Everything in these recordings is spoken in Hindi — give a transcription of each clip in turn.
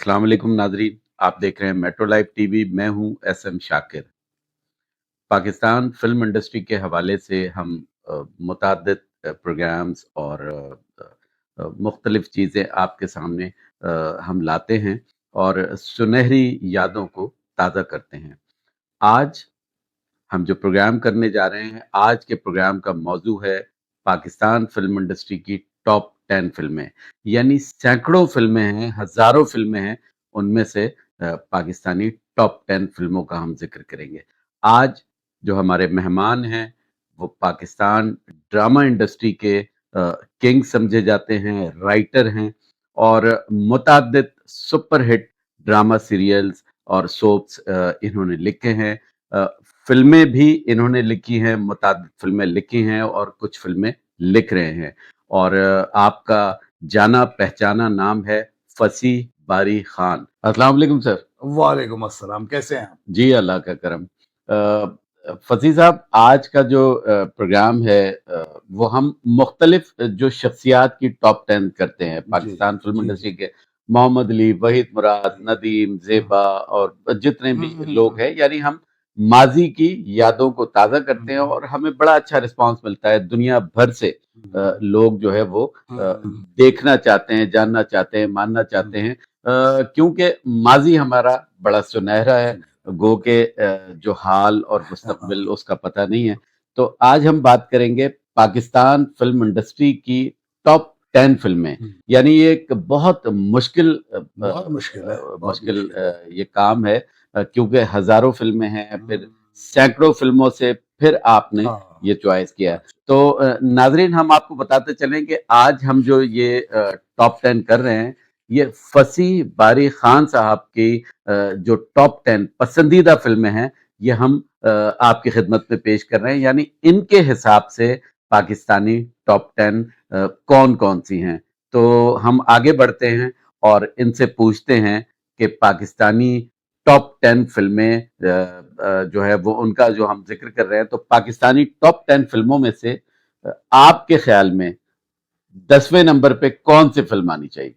अस्सलाम वालेकुम नाजरीन। आप देख रहे हैं मेट्रो लाइव टीवी। मैं हूं SM Shakir. Pakistan film industry के हवाले से हम मुतअद्दिद प्रोग्राम्स और मुख्तलिफ चीज़ें आपके सामने हम लाते हैं और सुनहरी यादों को ताज़ा करते हैं। आज हम जो प्रोग्राम करने जा रहे हैं, आज के प्रोग्राम का मौजू है पाकिस्तान फिल्म इंडस्ट्री की टॉप 10 फिल्में। यानी सैकड़ों फिल्में हैं, हज़ारों फिल्में हैं, उनमें से पाकिस्तानी टॉप 10 फिल्मों का हम ज़िक्र करेंगे। आज जो हमारे मेहमान हैं, वो पाकिस्तान ड्रामा इंडस्ट्री के किंग समझे जाते हैं, राइटर हैं और मुतअद्दिद सुपरहिट ड्रामा सीरियल्स और सोप्स इन्होंने लिखे हैं। अ, फ़िल्में भी इन्होंने लिखी हैं, मुतअद्दिद फ़िल्में लिखी हैं और कुछ फ़िल्में लिख रहे हैं। और आपका जाना-पहचाना नाम है फ़सीह बारी ख़ान। अस्सलाम वालेकुम सर। वालेकुम अस्सलाम, कैसे हैं आप? जी, अल्लाह का करम। फ़सीह साहब, आज का जो प्रोग्राम है वो हम मुख्तलिफ जो शख्सियात की टॉप 10 करते हैं जी, पाकिस्तान फ़िल्म जी, जी। इंडस्ट्री के। मोहम्मद अली, वहीद मुराद, जी। नदीम, हुँ, ज़ेबा और जितने हुँ, भी हुँ, लोग हुँ, हैं, यानी हम माज़ी की यादों को ताज़ा हुँ, करते हैं हुँ, और हमें बड़ा अच्छा रिस्पॉन्स मिलता है। दुनिया भर से हुँ, लोग जो है वो हुँ, देखना चाहते हैं, जानना चाहते हैं, मानना चाहते हुँ, हैं क्योंकि माज़ी हमारा बड़ा सुनहरा है। सुना गो के जो हाल और हाँ, मुस्तकबिल हाँ। उसका पता नहीं है। तो आज हम बात करेंगे पाकिस्तान फ़िल्म इंडस्ट्री की टॉप 10 फ़िल्में। हुँ, यानी ये एक बहुत मुश्किल बहुत मुश्किल है, बहुत मुश्किल मुश्किल है। ये काम है क्योंकि हज़ारों फ़िल्में हैं, फिर हुँ, सैकड़ों फ़िल्मों से फिर आपने हाँ, ये चॉइस किया है। अच्छा। तो नाज़रीन, हम आपको बताते चलें कि आज हम जो ये टॉप 10 कर रहे हैं, ये फ़सीह बारी ख़ान साहब की जो टॉप 10 पसंदीदा फिल्में हैं, ये हम आपकी खिदमत में पेश कर रहे हैं। यानी इनके हिसाब से पाकिस्तानी टॉप 10 कौन कौन सी हैं। तो हम आगे बढ़ते हैं और इनसे पूछते हैं कि पाकिस्तानी टॉप 10 फिल्में जो है वो उनका जो हम जिक्र कर रहे हैं, तो पाकिस्तानी टॉप 10 फिल्मों में से आपके ख्याल में 10वें नंबर पे कौन सी फिल्म आनी चाहिए?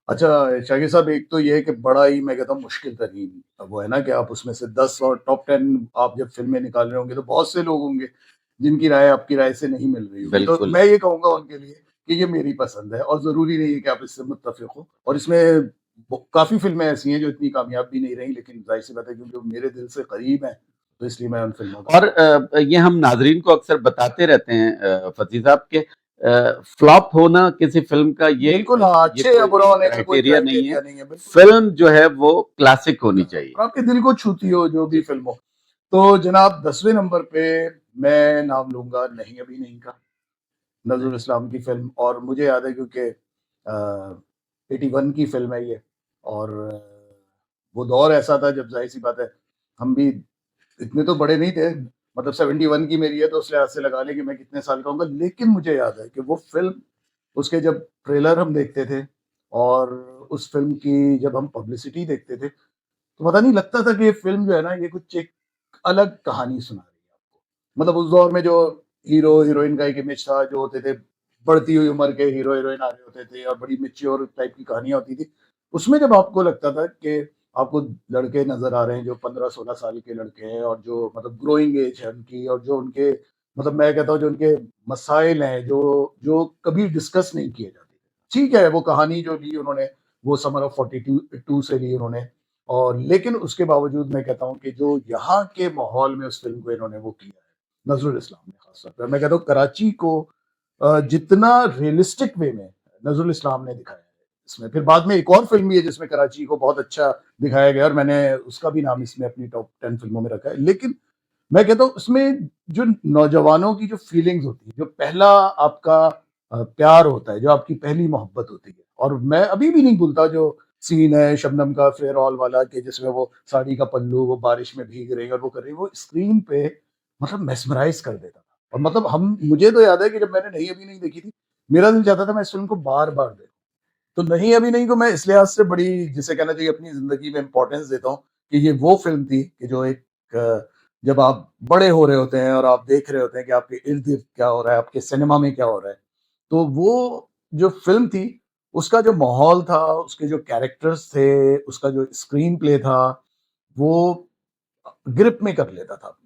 अच्छा, शाकिर साहब, एक तो ये है कि बड़ा ही मैं कहता हूँ मुश्किल तरीन वो है ना कि आप उसमें से 10 और टॉप 10 आप जब फ़िल्में निकाल रहे होंगे, तो बहुत से लोग होंगे, जिनकी राय आपकी राय से नहीं मिल रही होगी। तो बिल्कुल। मैं ये कहूँगा उनके लिए कि ये मेरी पसंद है और ज़रूरी नहीं है कि आप इससे मुत्तफ़िक हो और इसमें ब काफ़ी फ़िल्में ऐसी हैं जो इतनी कामयाब भी नहीं रहीं, लेकिन ज़ाहिर-सी बात है क्योंकि वो मेरे दिल से करीब हैं, तो इसलिए मैं उन फ़िल्मों का और नाम ले रहा ये हम नाज़रीन को अक्सर बताते रहते हैं फसी साहब के फ्लॉप होना किसी फ़िल्म का हूँ। बिल्कुल हाँ, ये अच्छे या बुरा कोई होने का कोई क्राइटेरिया नहीं है। क्राइटेरिया नहीं है, बिल्कुल सही। फ़िल्म जो है वो क्लासिक होनी चाहिए। और आपके दिल को छूती हो जो भी जी। फ़िल्म हो। तो जनाब 10वें नंबर पे मैं नाम लूँगा नहीं अभी नहीं का, नज़रुल इस्लाम की फ़िल्म और मुझे याद है क्योंकि 81 की फ़िल्म है ये और वो दौर ऐसा था जब ज़ाहिर-सी बात है, हम भी इतने तो बड़े नहीं थे, मतलब 71 की मेरी है तो उस लिहाज़ से लगा लें कि मैं कितने साल का होऊँगा, लेकिन मुझे याद है कि वो फ़िल्म उसके जब ट्रेलर हम देखते थे और उस फ़िल्म की जब हम पब्लिसिटी देखते थे, तो पता नहीं लगता था कि ये फ़िल्म जो है ना, ये कुछ एक अलग कहानी सुना रही है आपको। मतलब उस दौर में जो हीरो-हीरोइन का एक इमेज था, जो होते थे, बढ़ती हुई उम्र के हीरो-हीरोइन आ रहे होते थे और बड़ी मैच्योर टाइप की कहानियाँ होती थी। उसमें जब आपको लगता था कि आपको लड़के नज़र आ रहे हैं जो 15-16 साल के लड़के हैं और जो मतलब ग्रोइंग एज है उनकी और जो उनके मतलब मैं कहता हूँ जो उनके मसाइल हैं, जो जो कभी डिस्कस नहीं किए जाते थे। ठीक है, वो कहानी जो ली उन्होंने, वो समर ऑफ 42 टू से ली उन्होंने और लेकिन उसके बावजूद मैं कहता हूँ कि जो यहाँ के माहौल में उस फ़िल्म को इन्होंने वो किया है, नज़रुल इस्लाम ने ख़ास तौर पे। मैं कहता हूँ कराची को जितना रियलिस्टिक वे में नज़रुल इस्लाम ने दिखाया है इसमें। फिर बाद में एक और फ़िल्म भी है जिसमें कराची को बहुत अच्छा दिखाया गया और मैंने उसका भी नाम इसमें अपनी टॉप 10 फ़िल्मों में रखा है। लेकिन मैं कहता हूँ उसमें जो नौजवानों की जो फीलिंग्स होती है, जो पहला आपका प्यार होता है, जो आपकी पहली मोहब्बत होती है और मैं अभी भी नहीं भूलता जो सीन है शबनम का फेयरऑल वाला कि जिसमें वो साड़ी का पल्लू, वो बारिश में भीग रही है और वो कर रही है, वो स्क्रीन पे मतलब मेस्मराइज़ कर देता था। और मतलब हम मुझे तो याद है कि जब मैंने नहीं अभी नहीं देखी थी, मेरा दिल चाहता था मैं इस फ़िल्म को बार-बार देखूँ। तो नहीं अभी नहीं को मैं इस लिहाज से बड़ी जिसे कहना चाहिए अपनी ज़िंदगी में इम्पोर्टेंस देता हूँ कि ये वो फ़िल्म थी कि जो एक जब आप बड़े हो रहे होते हैं और आप देख रहे होते हैं कि आपके इर्द-गिर्द क्या हो रहा है, आपके सिनेमा में क्या हो रहा है। तो वो जो फ़िल्म थी, उसका जो माहौल था, उसके जो कैरेक्टर्स थे, उसका जो स्क्रीन प्ले था, वो ग्रिप में कर लेता था।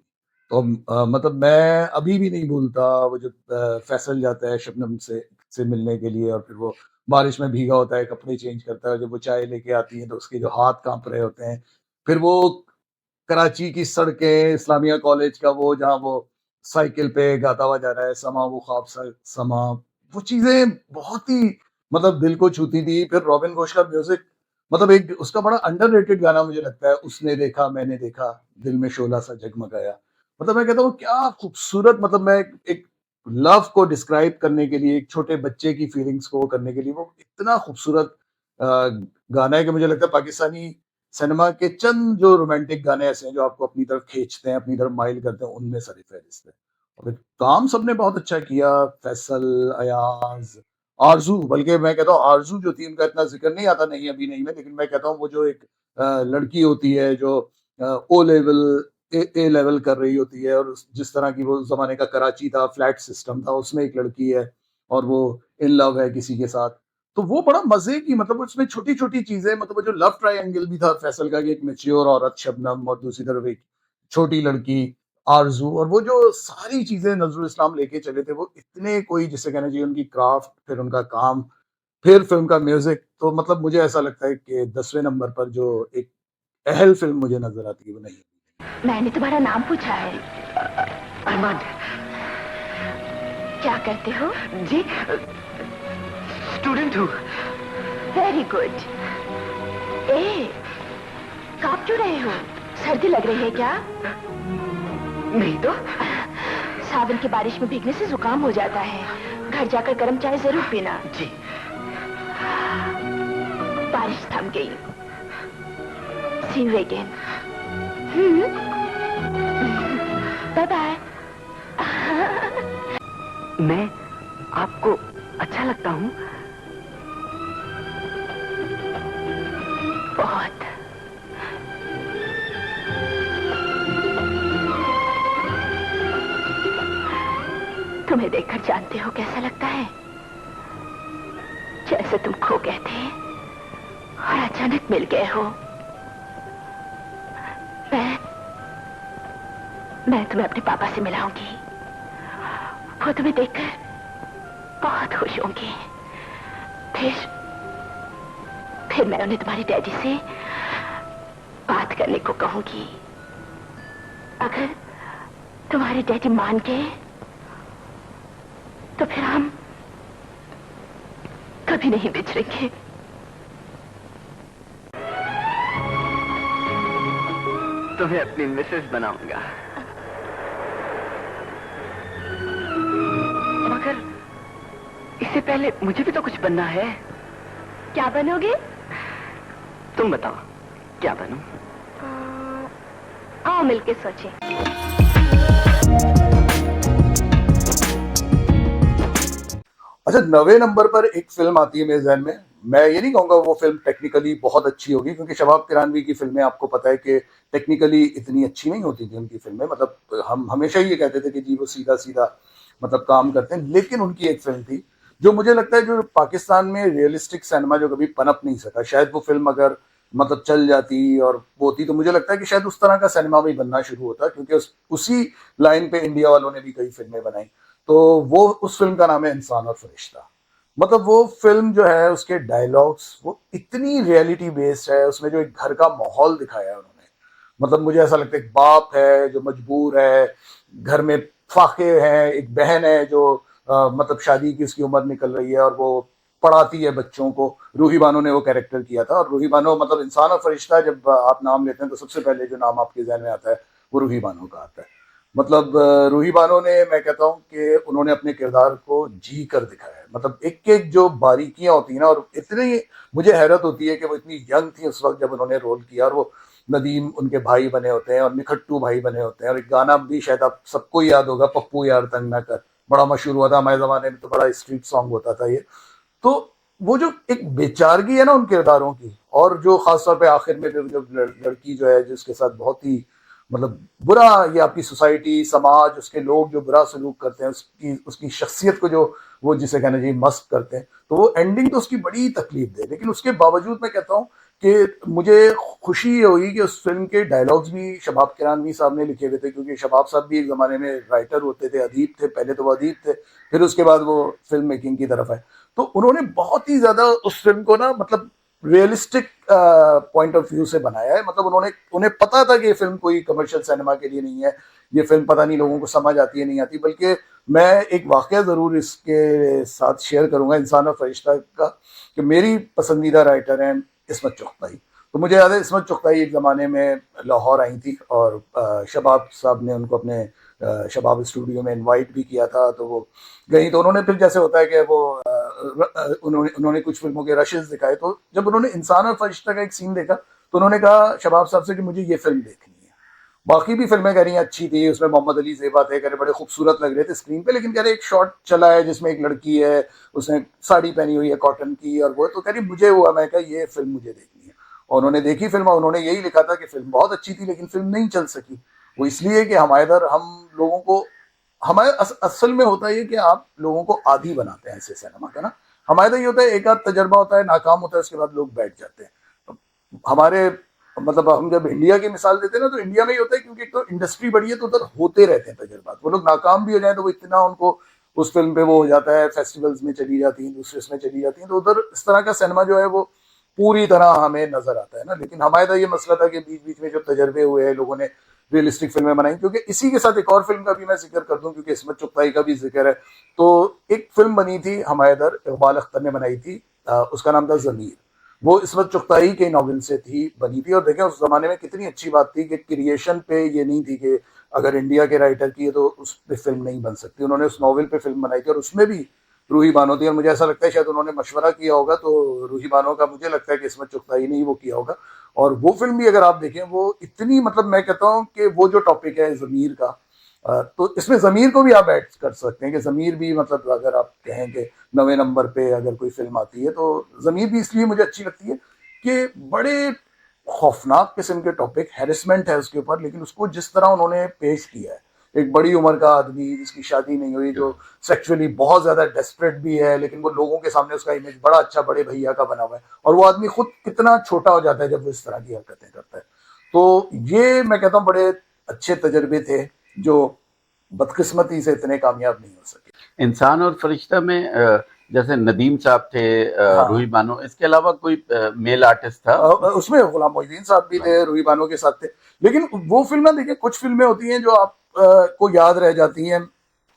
तो मतलब मैं अभी भी नहीं भूलता वो जब फैसल जाता है शबनम से मिलने के लिए और फिर वो बारिश में भीगा होता है, कपड़े चेंज करता है, जब वो चाय लेके आती है तो उसके जो हाथ काँप रहे होते हैं। फिर वो कराची की सड़कें, इस्लामिया कॉलेज का वो जहाँ वो साइकिल पे गाता हुआ जा रहा है, समा वो ख्वाब सा समा, वो चीज़ें बहुत ही मतलब दिल को छूती थी। फिर रॉबिन घोष का म्यूज़िक मतलब एक उसका बड़ा अंडररेटेड गाना मुझे लगता है, उसने देखा मैंने देखा, दिल में शोला सा जगमगाया। मतलब मैं कहता हूँ क्या खूबसूरत मतलब मैं एक लव को डिस्क्राइब करने के लिए, एक छोटे बच्चे की फीलिंग्स को करने के लिए वो इतना खूबसूरत अ, गाना है कि मुझे लगता है पाकिस्तानी सिनेमा के चंद जो रोमांटिक गाने ऐसे हैं जो आपको अपनी तरफ खींचते हैं, अपनी तरफ माइल करते हैं, उनमें सर-ए-फ़हरिस्त है। और काम सबने बहुत अच्छा किया, फैसल, अयाज़, आरज़ू बल्कि मैं कहता हूँ आरज़ू जो थी उनका इतना ज़िक्र नहीं आता नहीं अभी नहीं में, लेकिन मैं कहता हूँ वो जो एक लड़की होती है जो ओ लेवल ए लेवल कर रही होती है और जिस तरह की वो उस ज़माने का कराची था, फ्लैट सिस्टम था, उसमें एक लड़की है और वो इन लव है किसी के साथ। तो वो बड़ा मज़े की मतलब उसमें छोटी-छोटी चीज़ें मतलब वो जो लव ट्रायंगल भी था फैसल का कि एक मैच्योर औरत शबनम और दूसरी तरफ एक छोटी लड़की आरज़ू और वो जो सारी चीज़ें नज़रुल इस्लाम लेके चले थे, वो इतने कोई जिसे कहना चाहिए उनकी क्राफ्ट, फिर उनका काम, फिर फ़िल्म का म्यूज़िक, तो मतलब मुझे ऐसा लगता है कि 10वें नंबर पर जो एक अहल फ़िल्म मुझे नज़र आती है, वो नहीं है। मैंने तुम्हारा नाम पूछा है। अरमान क्या करते हो? जी, स्टूडेंट हूँ। Very good. ए, काँप क्यों रहे हो? सर्दी लग रही है क्या? नहीं तो सावन की बारिश में भीगने से जुकाम हो जाता है। घर जाकर गर्म चाय जरूर पीना। जी। बारिश थम गई। See you again. Bye bye. मैं आपको अच्छा लगता हूँ? बहुत। तुम्हें देखकर जानते हो कैसा लगता है? जैसे तुम खो गए थे और अचानक मिल गए हो। मैं तुम्हें अपने पापा से मिलाऊंगी। वो तुम्हें देखकर बहुत खुश होंगे। फिर मैं उन्हें तुम्हारी डैडी से बात करने को कहूंगी। अगर तुम्हारे डैडी मान गए तो फिर हम कभी नहीं बिछड़ेंगे। तुम्हें अपनी मिसेस बनाऊंगा। मगर इससे पहले मुझे भी तो कुछ बनना है। क्या बनोगे? तुम बताओ क्या बनूं? आओ मिलके सोचें। अच्छा 9वें नंबर पर एक फ़िल्म आती है मेरे ज़हन में। मैं ये नहीं कहूँगा वो फ़िल्म टेक्निकली बहुत अच्छी होगी क्योंकि शबाब किरानवी की फ़िल्में आपको पता है कि टेक्निकली इतनी अच्छी नहीं होती थी उनकी फ़िल्में। मतलब हम हमेशा ये कहते थे कि जी वो सीधा-सीधा मतलब काम करते हैं। लेकिन उनकी एक फ़िल्म थी जो मुझे लगता है जो पाकिस्तान में रियलिस्टिक सिनेमा जो कभी पनप नहीं सका। शायद वो फ़िल्म अगर मतलब चल जाती और वो होती तो मुझे लगता है कि शायद उस तरह का सिनेमा भी बनना शुरू होता क्योंकि उसी लाइन पे इंडिया वालों ने भी कई फ़िल्में बनाई। तो वो उस फ़िल्म का नाम है इंसान और फरिश्ता। मतलब वो फ़िल्म जो है उसके डायलॉग्स वो इतनी रियलिटी बेस्ड है, उसमें जो एक घर का माहौल दिखाया है उन्होंने। मतलब मुझे ऐसा लगता है एक बाप है जो मजबूर है, घर में फाके हैं, एक बहन है जो मतलब शादी की उसकी उम्र निकल रही है और वो पढ़ाती है बच्चों को। रूही बानो ने वो कैरेक्टर किया था और रूही बानो मतलब इंसान और फरिश्ता जब आप नाम लेते हैं तो सबसे पहले जो नाम आपके ज़हन में आता है वो रूही बानो का आता है। मतलब रूही बानो ने मैं कहता हूँ कि उन्होंने अपने किरदार को जी कर दिखाया है। मतलब एक-एक जो बारीकियाँ होती हैं ना और इतनी मुझे हैरत होती है कि वो इतनी यंग थी उस वक़्त जब उन्होंने रोल किया और वो नदीम उनके भाई बने होते हैं और निखट्टू भाई बने होते हैं और एक गाना भी शायद आप सबको याद होगा पप्पू यार तंग ना कर, बड़ा मशहूर हुआ था हमारे ज़माने में तो बड़ा स्ट्रीट सॉन्ग होता था ये। तो वो जो एक बेचारगी है ना उन किरदारों की और जो ख़ास तौर पे आखिर में जब जब लड़की जो है जिसके साथ बहुत ही मतलब बुरा, ये आपकी सोसाइटी, समाज, उसके लोग जो बुरा सलूक करते हैं, उसकी उसकी शख्सियत को जो वो जिसे कहना चाहिए मस्त करते हैं, तो वो एंडिंग तो उसकी बड़ी तकलीफ दे। लेकिन उसके बावजूद मैं कहता हूँ कि मुझे खुशी ये हुई कि उस फिल्म के डायलॉग्स भी शबाब किरानवी साहब ने लिखे हुए थे, क्योंकि शबाब साहब भी एक ज़माने में राइटर होते थे, अदीब थे। पहले तो वो अदीब थे, फिर उसके बाद वो फिल्म मेकिंग की तरफ आए। तो उन्होंने बहुत ही ज़्यादा उस फिल्म को ना मतलब रियलिस्टिक पॉइंट ऑफ व्यू से बनाया है। मतलब उन्हें पता था कि ये फिल्म कोई कमर्शियल सिनेमा के लिए नहीं है, ये फिल्म पता नहीं लोगों को समझ आती है नहीं आती। बल्कि मैं एक वाकया ज़रूर इसके साथ शेयर करूंगा इंसान और फरिश्ता का, कि मेरी पसंदीदा राइटर हैं इस्मत चुगताई। तो मुझे याद है इस्मत चुगताई एक ज़माने में लाहौर आई थी, और शबाब साहब ने उनको अपने शबाब स्टूडियो में इनवाइट भी किया था। तो वो गई, तो उन्होंने फिर जैसे होता है कि वो उन्होंने कुछ फिल्मों के रशेस दिखाए। तो जब उन्होंने इंसान और फरिश्ता का एक सीन देखा, तो उन्होंने कहा शबाब साहब से कि मुझे ये फिल्म देखनी है। बाकी भी फिल्में कह रही हैं अच्छी थी, उसमें मोहम्मद अली ज़ेबा थे, कह रहे बड़े खूबसूरत लग रहे थे स्क्रीन पे, लेकिन कह रहे एक शॉट चला है जिसमें एक लड़की है, उसने साड़ी पहनी हुई है कॉटन की, और वो तो कह रही मुझे हुआ, मैं कहा ये फिल्म मुझे देखनी है। और उन्होंने देखी फिल्म, और उन्होंने यही लिखा था कि फिल्म बहुत अच्छी थी लेकिन फिल्म नहीं चल सकी। वो इसलिए कि हमायदर हम लोगों को, हमारे असल में होता है ये कि आप लोगों को आदी बनाते हैं ऐसे सिनेमा का ना। हमारे तो ये होता है एक आध तजर्बा होता है, नाकाम होता है, उसके बाद लोग बैठ जाते हैं। हमारे मतलब हम जब इंडिया की मिसाल देते हैं ना, तो इंडिया में ही होता है, क्योंकि एक तो इंडस्ट्री बड़ी है, तो उधर होते रहते हैं तजर्बात। वो लोग नाकाम भी हो जाए तो वो इतना उनको उस फिल्म पे वो हो जाता है, फेस्टिवल्स में चली जाती हैं, दूसरे इसमें चली जाती हैं, तो उधर इस तरह का सिनेमा जो है वो पूरी तरह हमें नजर आता है ना। लेकिन हमारे तो ये मसला था कि बीच बीच में जो तजर्बे हुए हैं, लोगों ने रियलिस्टिक फिल्में बनाई। क्योंकि इसी के साथ एक और फिल्म का भी मैं जिक्र कर दूं, क्योंकि इस्मत चुगताई का भी जिक्र है। तो एक फिल्म बनी थी हमायदर, इकबाल अख्तर ने बनाई थी, उसका नाम था जमीर। वो इस्मत चुगताई के नॉवेल से थी, बनी थी। और देखें उस जमाने में कितनी अच्छी बात थी कि क्रिएशन पे ये नहीं थी कि अगर इंडिया के राइटर की है तो उस पर फिल्म नहीं बन सकती। उन्होंने उस नॉवेल पे फिल्म बनाई थी, और उसमें भी रूही बानो थी। और मुझे ऐसा लगता है शायद उन्होंने मशवरा किया होगा, तो रूही बानो का मुझे लगता है कि इस्मत चुगताई ने ही वो किया होगा। और वो फिल्म भी अगर आप देखें, वो इतनी मतलब मैं कहता हूँ कि वो जो टॉपिक है ज़मीर का, तो इसमें ज़मीर को भी आप ऐड कर सकते हैं कि ज़मीर भी मतलब अगर आप कहें कि 9वें नंबर पे अगर कोई फिल्म आती है, तो ज़मीर भी इसलिए मुझे अच्छी लगती है कि बड़े खौफनाक किस्म के टॉपिक, हैरेसमेंट है उसके ऊपर, लेकिन उसको जिस तरह उन्होंने पेश किया है, एक बड़ी उम्र का आदमी जिसकी शादी नहीं हुई, जो सेक्सुअली बहुत ज्यादा डेस्परेट भी है, लेकिन वो लोगों के सामने उसका इमेज बड़ा अच्छा बड़े भैया का बना हुआ है, और वो आदमी खुद कितना छोटा हो जाता है जब वो इस तरह की हरकतें करता है। तो ये मैं कहता हूँ बड़े अच्छे तजर्बे थे जो बदकिस्मती से इतने कामयाब नहीं हो सके। इंसान और फरिश्ता में जैसे नदीम साहब थे, हाँ, रूही बानो, इसके अलावा कोई मेल आर्टिस्ट था? उसमें गुलाम मोहिउद्दीन साहब भी थे, रूही बानो के साथ थे। लेकिन वो फिल्में देखिए, कुछ फिल्में होती हैं जो आप को याद रह जाती हैं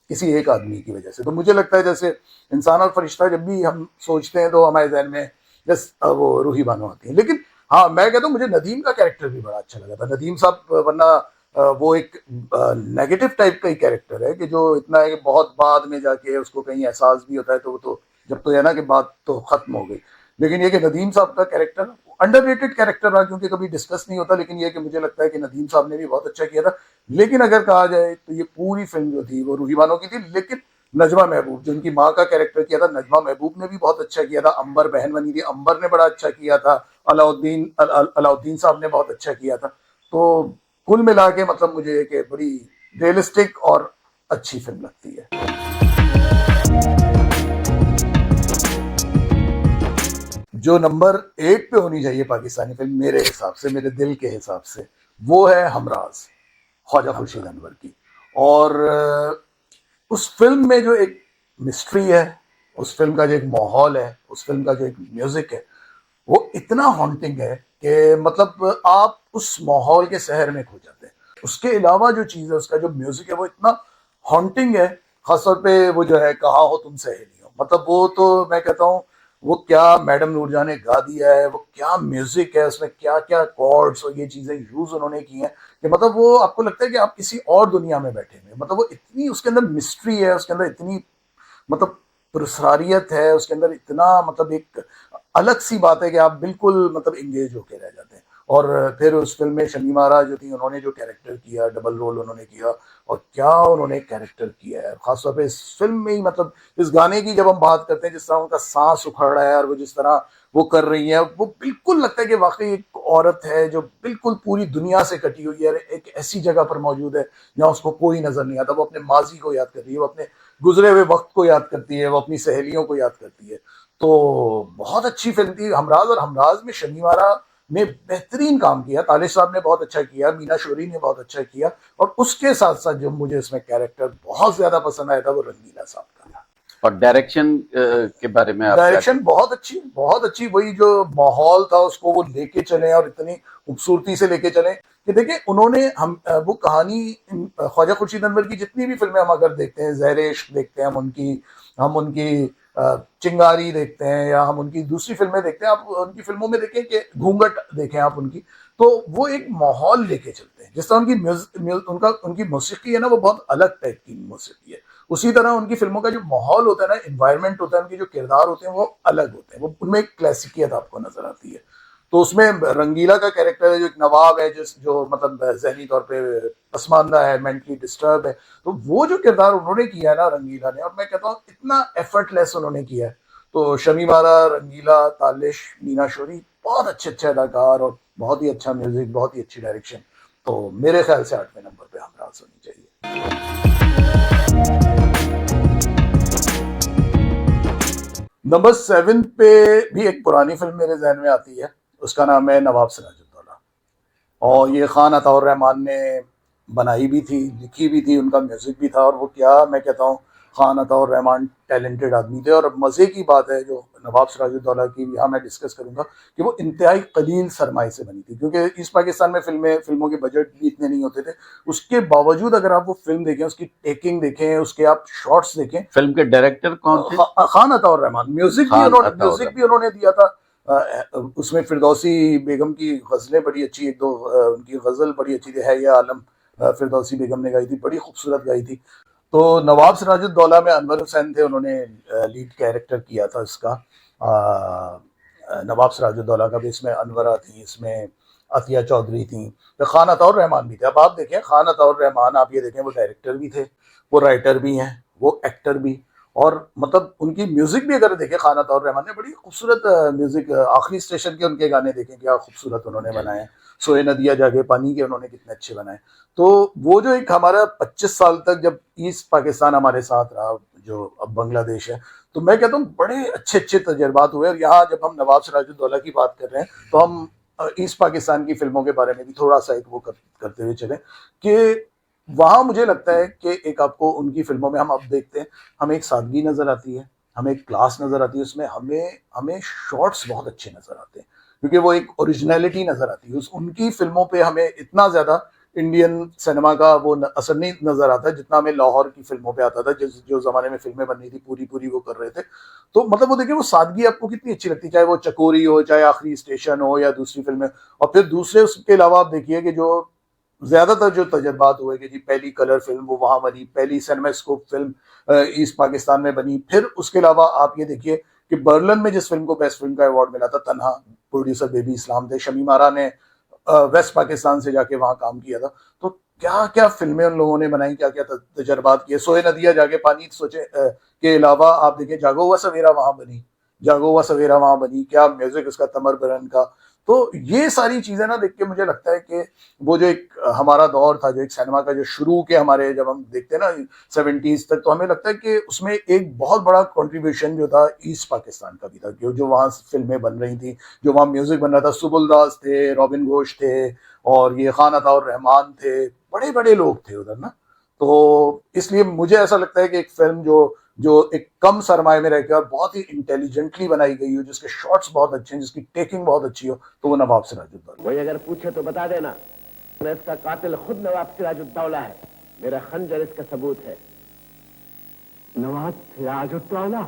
किसी एक आदमी की वजह से। तो मुझे लगता है जैसे इंसान और फरिश्ता जब भी हम सोचते हैं तो हमारे जहन में जैसे वो रूही बानो आती है। लेकिन हाँ, मैं कहता हूँ मुझे नदीम का कैरेक्टर भी बड़ा अच्छा लगा था। नदीम साहब वरना वो एक नेगेटिव टाइप का ही कैरेक्टर है, कि जो इतना है कि बहुत बाद में जाके उसको कहीं एहसास भी होता है, तो वो तो जब तो है ना कि बात तो खत्म हो गई। लेकिन ये कि नदीम साहब का कैरेक्टर अंडररेटेड कैरेक्टर रहा, क्योंकि कभी डिस्कस नहीं होता। लेकिन ये कि मुझे लगता है कि नदीम साहब ने भी बहुत अच्छा किया था। लेकिन अगर कहा जाए तो ये पूरी फिल्म जो थी वो रूही बानो की थी। लेकिन नजमा महबूब जो उनकी माँ का कैरेक्टर किया था, नजमा महबूब ने भी बहुत अच्छा किया था। अंबर बहन बनी थी, अंबर ने बड़ा अच्छा किया था। अलाउद्दीन साहब ने बहुत अच्छा किया था। तो कुल मिला के मतलब मुझे एक बड़ी रियलिस्टिक और अच्छी फिल्म लगती है। जो नंबर 8 पे होनी चाहिए पाकिस्तानी फिल्म मेरे हिसाब से, मेरे दिल के हिसाब से, वो है हमराज, ख्वाजा खुर्शीद अनवर की। और उस फिल्म में जो एक मिस्ट्री है, उस फिल्म का जो एक माहौल है, उस फिल्म का जो एक म्यूजिक है, वो इतना हॉन्टिंग है कि मतलब आप उस माहौल के शहर में खो जाते हैं। उसके अलावा जो चीज़ है, उसका जो म्यूजिक है वो इतना हॉन्टिंग है। खासतौर पे वो जो है कहा हो तुम सहेलियों, मतलब वो तो मैं कहता हूँ वो क्या मैडम नूरजहां ने गा दिया है, वो क्या म्यूजिक है, उसमें क्या क्या कॉर्ड्स और ये चीज़ें यूज़ उन्होंने की हैं कि मतलब वो आपको लगता है कि आप किसी और दुनिया में बैठे हुए। मतलब वो इतनी उसके अंदर मिस्ट्री है, उसके अंदर इतनी मतलब पुरस्कारियत है, उसके अंदर इतना मतलब एक अलग सी बात है कि आप बिल्कुल मतलब इंगेज होके रह जाते हैं। और फिर उस फिल्म में शमीमा आरा जो थी, उन्होंने जो कैरेक्टर किया, डबल रोल उन्होंने किया, और क्या उन्होंने कैरेक्टर किया है। खासतौर पे इस फिल्म में ही मतलब इस गाने की जब हम बात करते हैं, जिस तरह उनका सांस उखड़ रहा है, और वो जिस तरह वो कर रही हैं, वो बिल्कुल लगता है कि वाकई एक औरत है जो बिल्कुल पूरी दुनिया से कटी हुई है, एक ऐसी जगह पर मौजूद है जहाँ उसको कोई नजर नहीं आता। वो अपने माजी को याद कर रही है, वो अपने गुजरे हुए वक्त को याद करती है, वो अपनी सहेलियों को याद करती है। तो बहुत अच्छी फिल्म थी हमराज, और हमराज में शमी मारा ने बेहतरीन काम किया, तालिश साहब ने बहुत अच्छा किया, मीना शोरी ने बहुत अच्छा किया, और उसके साथ साथ जो मुझे इसमें कैरेक्टर बहुत ज्यादा पसंद आया था वो रंगीला साहब का था। और डायरेक्शन के बारे में आप डायरेक्शन बहुत अच्छी, वही जो माहौल था उसको वो लेके चले और इतनी खूबसूरती से लेके चले कि देखिए उन्होंने हम वो कहानी ख्वाजा खुर्शीद अनवर की जितनी भी फिल्में हम अगर देखते हैं, ज़हर इश्क देखते हैं, हम उनकी चिंगारी देखते हैं, या हम उनकी दूसरी फिल्में देखते हैं, आप उनकी फिल्मों में देखें कि घूंघट देखें आप उनकी, तो वो एक माहौल लेके चलते हैं। जिस तरह उनकी मौसीकी है ना, वो बहुत अलग टाइप की मौसीकी है। उसी तरह उनकी फिल्मों का जो माहौल होता है ना, एनवायरनमेंट होता है, उनके जो किरदार होते हैं वो अलग होते हैं, वो उनमें एक क्लासिकियत आपको नजर आती है। तो उसमें रंगीला का कैरेक्टर है जो एक नवाब है, जो मतलब जहनी तौर पे पसमानदा है, मेंटली डिस्टर्ब है, तो वो जो किरदार उन्होंने किया है ना रंगीला ने, और मैं कहता हूँ इतना एफर्टलेस उन्होंने किया है। तो शमी मारा, रंगीला, तालिश, मीना शोरी, बहुत अच्छे अच्छे अदाकार और बहुत ही अच्छा म्यूजिक, बहुत ही अच्छी डायरेक्शन। तो मेरे ख्याल से 8वें नंबर पे हमराज होनी चाहिए। नंबर 7 पे भी एक पुरानी फिल्म मेरे जहन में आती है, उसका नाम है नवाब सिराजुद्दौला, और ये खान अताउर रहमान ने बनाई भी थी, लिखी भी थी, उनका म्यूजिक भी था। और वो क्या मैं कहता हूँ, खान अताउर रहमान टैलेंटेड आदमी थे। और मज़े की बात है जो नवाब सिराजुद्दौला की यहाँ मैं डिस्कस करूँगा कि वो इंतहाई कलील सरमाए से बनी थी, क्योंकि ईस्ट पाकिस्तान में फिल्मों के बजट भी इतने नहीं होते थे। उसके बावजूद अगर आप वो फिल्म देखें, उसकी टेकिंग देखें, उसके आप शॉट्स देखें। फिल्म के डायरेक्टर कौन थे? खान अताउर रहमान। म्यूजिक भी उन्होंने दिया था। उसमें फिरदौसी बेगम की गज़लें बड़ी अच्छी, एक दो उनकी गज़ल बड़ी अच्छी थी, है ये आलम, फिरदौसी बेगम ने गाई थी, बड़ी खूबसूरत गाई थी। तो नवाब सिराजुद्दौला में अनवर हुसैन थे, उन्होंने लीड कैरेक्टर किया था इसका। नवाब सिराजुद्दौला का भी इसमें अनवरा थी, इसमें अतिया चौधरी थी, तो खान अताउर रहमान भी थे। अब आप देखें, खान अताउर रहमान आप ये देखें, वो डायरेक्टर भी थे, वो राइटर भी हैं, वो एक्टर भी, और मतलब उनकी म्यूजिक भी अगर देखें, खान अताउर रहमान ने बड़ी खूबसूरत म्यूजिक, आखिरी स्टेशन के उनके गाने देखें क्या खूबसूरत उन्होंने बनाए, सोए नदिया जागे पानी के उन्होंने कितने अच्छे बनाए। तो वो जो एक हमारा 25 साल तक जब ईस्ट पाकिस्तान हमारे साथ रहा, जो अब बांग्लादेश है, तो मैं कहता हूँ बड़े अच्छे अच्छे तजर्बात हुए। और यहाँ जब हम नवाब सिराजुद्दौला की बात कर रहे हैं, तो हम ईस्ट पाकिस्तान की फिल्मों के बारे में भी थोड़ा सा एक वो करते हुए चले कि वहाँ मुझे लगता है कि एक आपको उनकी फिल्मों में हम अब देखते हैं, हमें एक सादगी नजर आती है, हमें एक क्लास नजर आती है, उसमें हमें शॉट्स बहुत अच्छे नजर आते हैं, क्योंकि वो एक ओरिजिनलिटी नजर आती है। उनकी फिल्मों पे हमें इतना ज्यादा इंडियन सिनेमा का वो असर नहीं नजर आता जितना हमें लाहौर की फिल्मों पे आता था, जो जमाने में फिल्में बन रही थी पूरी पूरी वो कर रहे थे। तो मतलब वो देखिए, वो सादगी आपको कितनी अच्छी लगती है, चाहे वो चकोरी हो, चाहे आखिरी स्टेशन हो, या दूसरी फिल्में। और फिर दूसरे उसके अलावा आप देखिए कि जो ज्यादातर जो तजर्बात हुए कि जी पहली कलर फिल्म वो वहां बनी, पहली सिनेमास्कोप फिल्म ईस्ट पाकिस्तान में बनी। फिर उसके अलावा आप ये देखिए कि बर्लिन में जिस फिल्म को बेस्ट फिल्म का अवार्ड मिला था, तन्हा, प्रोड्यूसर बेबी इस्लाम थे, शमी मारा ने वेस्ट पाकिस्तान से जाके वहां काम किया था। तो क्या क्या फिल्में उन लोगों ने बनाई, क्या क्या तजर्बात किए। सोए नदिया जाके पानी सोचे के अलावा आप देखिए जागो हुआ सवेरा वहां बनी, जागो हुआ सवेरा वहां बनी, क्या म्यूजिक उसका तमर बरन का। तो ये सारी चीजें ना देख के मुझे लगता है कि वो जो एक हमारा दौर था, जो एक सिनेमा का जो शुरू के हमारे जब हम देखते हैं ना 70s तक, तो हमें लगता है कि उसमें एक बहुत बड़ा कंट्रीब्यूशन जो था ईस्ट पाकिस्तान का भी था, जो वहाँ फिल्में बन रही थी, जो वहाँ म्यूजिक बन रहा था। सुबुल दास थे, रॉबिन घोष थे, और ये खान अताउर रहमान थे, बड़े बड़े लोग थे उधर ना। तो इसलिए मुझे ऐसा लगता है कि एक फिल्म जो एक कम सरमाए में रहकर और बहुत ही इंटेलिजेंटली बनाई गई हो, जिसके शॉट्स बहुत अच्छे हैं, जिसकी टेकिंग बहुत अच्छी हो, तो वो नवाब सिराजुद्दौला। वही अगर पूछे तो बता देना, इसका कातिल खुद नवाब सिराजुद्दौला है, मेरा खंजर इसका सबूत है। नवाब सिराजुद्दौला?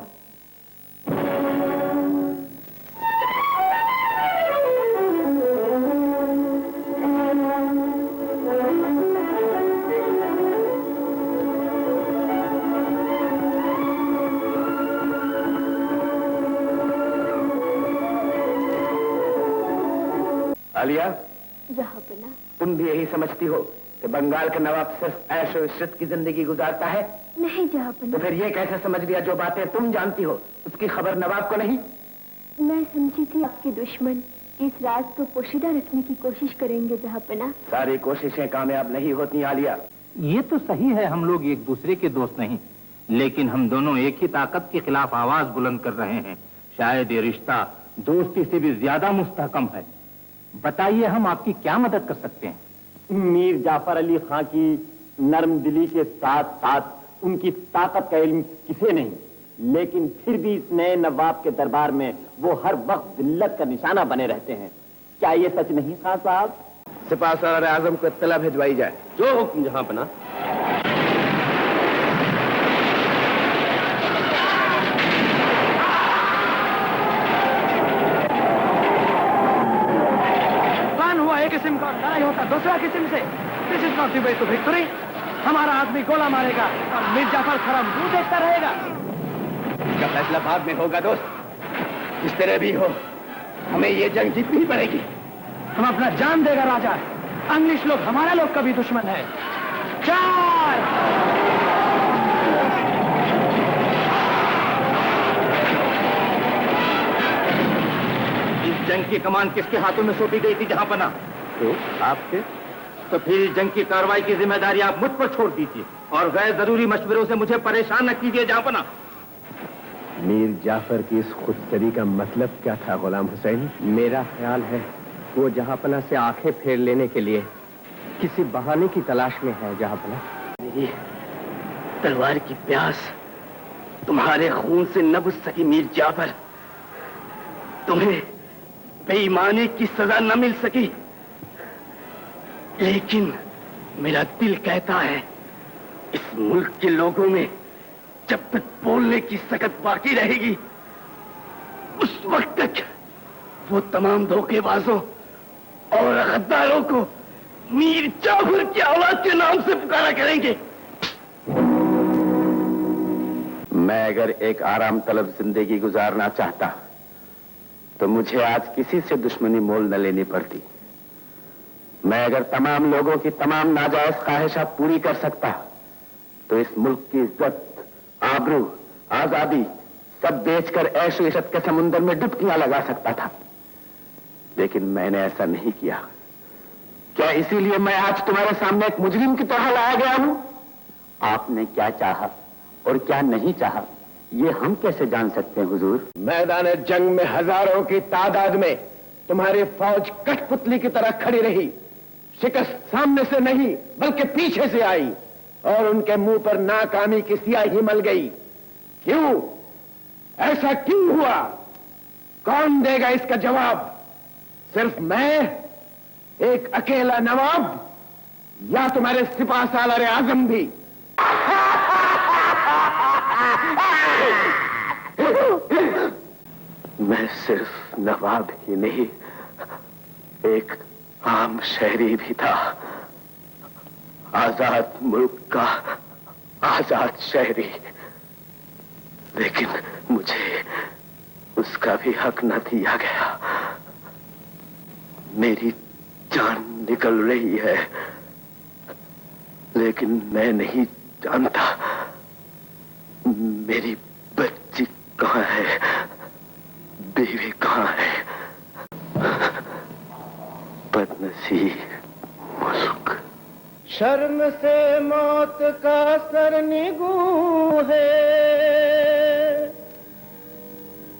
आलिया, जहाँ बना। तुम भी यही समझती हो कि बंगाल का नवाब सिर्फ ऐश और इशरत की जिंदगी गुजारता है? नहीं जहाँ तो बना। फिर ये कैसे समझ लिया जो बातें तुम जानती हो उसकी खबर नवाब को नहीं? मैं समझी थी आपके दुश्मन इस राज को पोशीदा रखने की कोशिश करेंगे जहाँपना। सारी कोशिशें कामयाब नहीं होती आलिया। ये तो सही है, हम लोग एक दूसरे के दोस्त नहीं, लेकिन हम दोनों एक ही ताकत के खिलाफ आवाज बुलंद कर रहे हैं। शायद ये रिश्ता दोस्ती से भी ज्यादा मुस्तहकम है। बताइए हम आपकी क्या मदद कर सकते हैं? मीर जाफर अली खां की नर्म दिली के साथ साथ उनकी ताकत का इल्म किसे नहीं, लेकिन फिर भी इस नए नवाब के दरबार में वो हर वक्त जिल्लत का निशाना बने रहते हैं। क्या ये सच नहीं खां साहब? सिपाहसालार आजम को इत्तला भिजवाई जाए। जो हुक्म जहांपना। प्लान हुआ एक किस्म का, लड़ाई होता दूसरा किस्म से। This is not the way to victory. हमारा आदमी गोला मारेगा और मीर जाफर खरम मुंह देखता रहेगा। इसका फैसला बाद में होगा दोस्त। जिस तरह भी हो, हमें ये जंग जीतनी पड़ेगी। हम अपना जान देगा राजा। इंग्लिश लोग हमारा लोग का भी दुश्मन है। चार! इस जंग की कमान किसके हाथों में सौंपी गई थी जहांपना? तो आपके? तो फिर इस जंग की कार्रवाई की जिम्मेदारी आप मुझ पर छोड़ दीजिए और गैर जरूरी मशवरों से मुझे परेशान न कीजिए जहांपना। मीर जाफर की इस खुदसरी का मतलब क्या था गुलाम हुसैन? मेरा ख्याल है वो जहांपना से आंखें फेर लेने के लिए किसी बहाने की तलाश में है। जहांपना, मेरी तलवार की प्यास तुम्हारे खून से न बुझ सकी मीर जाफर। तुम्हें बेईमानी की सजा न मिल सकी, लेकिन मेरा दिल कहता है इस मुल्क के लोगों में जब तक बोलने की सकत बाकी रहेगी, उस वक्त तक वो तमाम धोखेबाजों और गद्दारों को मीर जाफर की औलाद के नाम से पुकारा करेंगे। मैं अगर एक आराम तलब जिंदगी गुजारना चाहता तो मुझे आज किसी से दुश्मनी मोल न लेनी पड़ती। मैं अगर तमाम लोगों की तमाम नाजायज ख्वाहिशात पूरी कर सकता तो इस मुल्क की इज्जत, आबरू, आजादी सब बेचकर ऐश इशत के समुंदर में डुबकियां लगा सकता था, लेकिन मैंने ऐसा नहीं किया। क्या इसीलिए मैं आज तुम्हारे सामने एक मुजरिम की तरह लाया गया हूं? आपने क्या चाहा और क्या नहीं चाहा, ये हम कैसे जान सकते हैं हुजूर? मैदान जंग में हजारों की तादाद में तुम्हारी फौज कठपुतली की तरह खड़ी रही। शिकस्त सामने से नहीं बल्कि पीछे से आई और उनके मुंह पर नाकामी की स्याही मल गई। क्यों? ऐसा क्यों हुआ? कौन देगा इसका जवाब? सिर्फ मैं, एक अकेला नवाब, या तुम्हारे सिपाहसालार आजम भी? मैं सिर्फ नवाब ही नहीं, एक आम शहरी भी था। आजाद मुल्क का आजाद शहरी, लेकिन मुझे उसका भी हक न दिया गया। मेरी जान निकल रही है, लेकिन मैं नहीं जानता मेरी बच्ची कहाँ है, बीवी कहाँ है। बदनसीब मुल्क। शर्म से मौत का सर निगू है,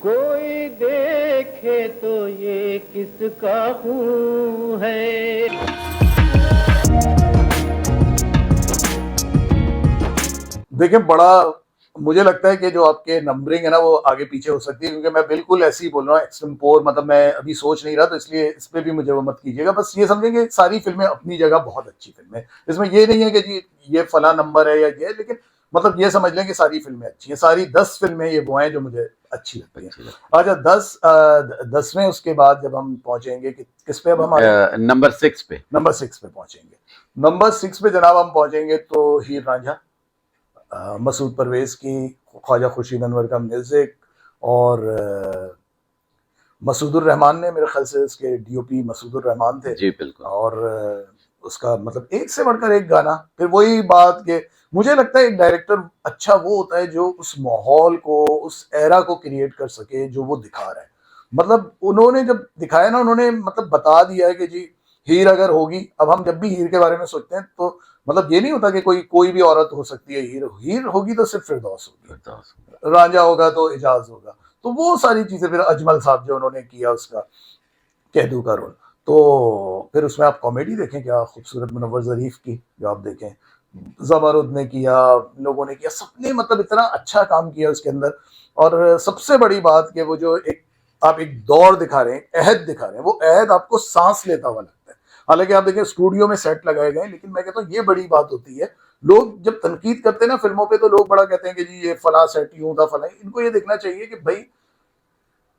कोई देखे तो ये किसका खून है। देखिए, बड़ा मुझे लगता है कि जो आपके नंबरिंग है ना वो आगे पीछे हो सकती है, क्योंकि मैं बिल्कुल ऐसे ही बोल रहा हूँ एक्सटेम्पोर, मतलब मैं अभी सोच नहीं रहा, तो इसलिए इस पे भी मुझे वो मत कीजिएगा। बस ये समझें कि सारी फिल्में अपनी जगह बहुत अच्छी फिल्में, इसमें ये नहीं है कि जी ये फला नंबर है या ये, लेकिन मतलब ये समझ लें कि सारी फिल्में अच्छी हैं। सारी 10 फिल्में ये वो हैं जो मुझे अच्छी लगती हैं। अच्छा, 10वें उसके बाद जब हम पहुंचेंगे कि किस पे, अब हम नंबर 6 पे पहुंचेंगे। नंबर 6 पे जनाब हम पहुंचेंगे तो हीर रांझा, मसूद परवेज की, ख्वाजा खुर्शीद अनवर का म्यूजिक, और मसूदुर रहमान ने, मेरे ख्याल से इसके डीओपी मसूदुर रहमान थे जी, बिल्कुल। और उसका मतलब एक से बढ़कर एक गाना। फिर वही बात कि मुझे लगता है एक डायरेक्टर अच्छा वो होता है जो उस माहौल को, उस एरा को क्रिएट कर सके जो वो दिखा रहा है। मतलब उन्होंने जब दिखाया ना, उन्होंने मतलब बता दिया है कि जी हीर अगर होगी, अब हम जब भी हीर के बारे में सोचते हैं तो मतलब ये नहीं होता कि कोई भी औरत हो सकती है हीर होगी तो सिर्फ फिरदौस होगी, रांझा होगा तो एजाज होगा। तो वो सारी चीजें, फिर अजमल साहब जो उन्होंने किया उसका कैदू का रोल, तो फिर उसमें आप कॉमेडी देखें क्या खूबसूरत, मुनव्वर ज़रीफ की जो आप देखें, जबरुद ने किया, लोगों ने किया, सबने मतलब इतना अच्छा काम किया उसके अंदर। और सबसे बड़ी बात कि वो जो आप एक दौर दिखा रहे हैं, अहद दिखा रहे हैं, वो अहद आपको सांस लेता हुआ लगता है। हालांकि आप देखें स्टूडियो में सेट लगाए गए, लेकिन मैं कहता हूँ ये बड़ी बात होती है। लोग जब तनकीद करते हैं ना फिल्मों पे, तो लोग बड़ा कहते हैं कि जी ये फला सेट यूं था फला, इनको ये देखना चाहिए कि भाई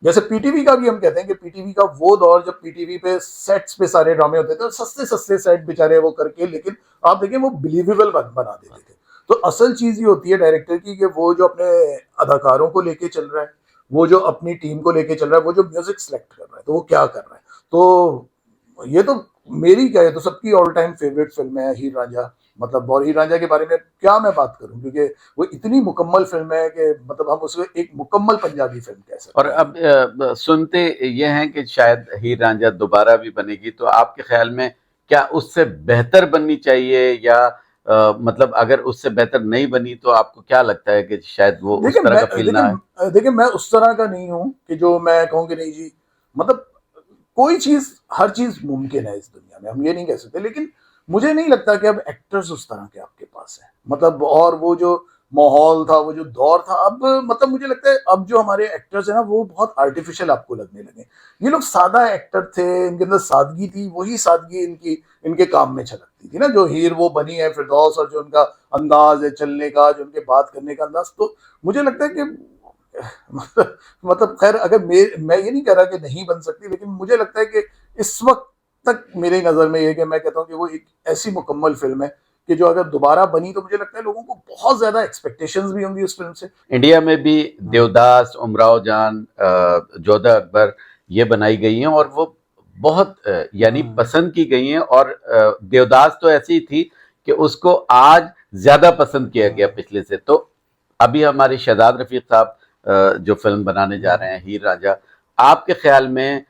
जैसे पीटीवी का भी हम कहते हैं कि पीटीवी का वो दौर जब पीटीवी पे सेट्स पे सारे ड्रामे होते थे, सस्ते सस्ते सेट बेचारे वो करके, लेकिन आप देखें वो बिलीवेबल बना देते थे। तो असल चीज ये होती है डायरेक्टर की कि वो जो अपने अदाकारों को लेके चल रहा है, वो जो अपनी टीम को लेके चल रहा है, वो जो म्यूजिक सेलेक्ट कर रहा है, तो वो क्या कर रहा है। तो ये तो मेरी क्या है, तो सबकी ऑल टाइम फेवरेट फिल्म है हीर रांझा। मतलब और हीर रांझा के बारे में क्या मैं बात करूं, क्योंकि वो इतनी मुकम्मल फिल्म है कि मतलब हम उसको एक मुकम्मल पंजाबी फिल्म कह सकते और हैं। अब सुनते ये हैं कि शायद हीर रांझा दोबारा भी बनेगी, तो आपके ख्याल में क्या उससे बेहतर बननी चाहिए, या मतलब अगर उससे बेहतर नहीं बनी तो आपको क्या लगता है कि शायद वो उस तरह का फील ना आए? देखिए मैं उस तरह का नहीं हूं कि जो मैं कहूँ कि नहीं जी, मतलब कोई चीज, हर चीज मुमकिन है इस दुनिया में, हम ये नहीं कह सकते, लेकिन मुझे नहीं लगता कि अब एक्टर्स उस तरह के आपके पास है। मतलब और वो जो माहौल था, वो जो दौर था, अब मतलब मुझे लगता है अब जो हमारे एक्टर्स हैं ना, वो बहुत आर्टिफिशियल आपको लगने लगे। ये लोग सादा एक्टर थे, इनके अंदर सादगी थी, वही सादगी इनके काम में छलकती थी ना। जो हीर वो बनी है फिरदौस, और जो उनका अंदाज है चलने का, जो उनके बात करने का अंदाज, तो मुझे लगता है कि मतलब खैर, अगर मैं ये नहीं कह रहा कि नहीं बन सकती, लेकिन मुझे लगता है कि इस वक्त तक मेरी नजर में ये कि मैं कहता हूँ कि वो एक ऐसी मुकम्मल फिल्म है कि जो अगर दोबारा बनी तो मुझे लगता है लोगों को बहुत ज्यादा एक्सपेक्टेशंस भी होंगी उस फिल्म से। इंडिया में भी देवदास, उमराव जान, जोधा अकबर ये बनाई गई हैं और वो बहुत यानी पसंद की गई हैं। और देवदास तो ऐसी थी कि उसको आज ज्यादा पसंद किया गया पिछले से। तो अभी हमारे शहजाद रफीक साहब जो फिल्म बनाने जा रहे हैं हीर रांझा, आपके ख्याल में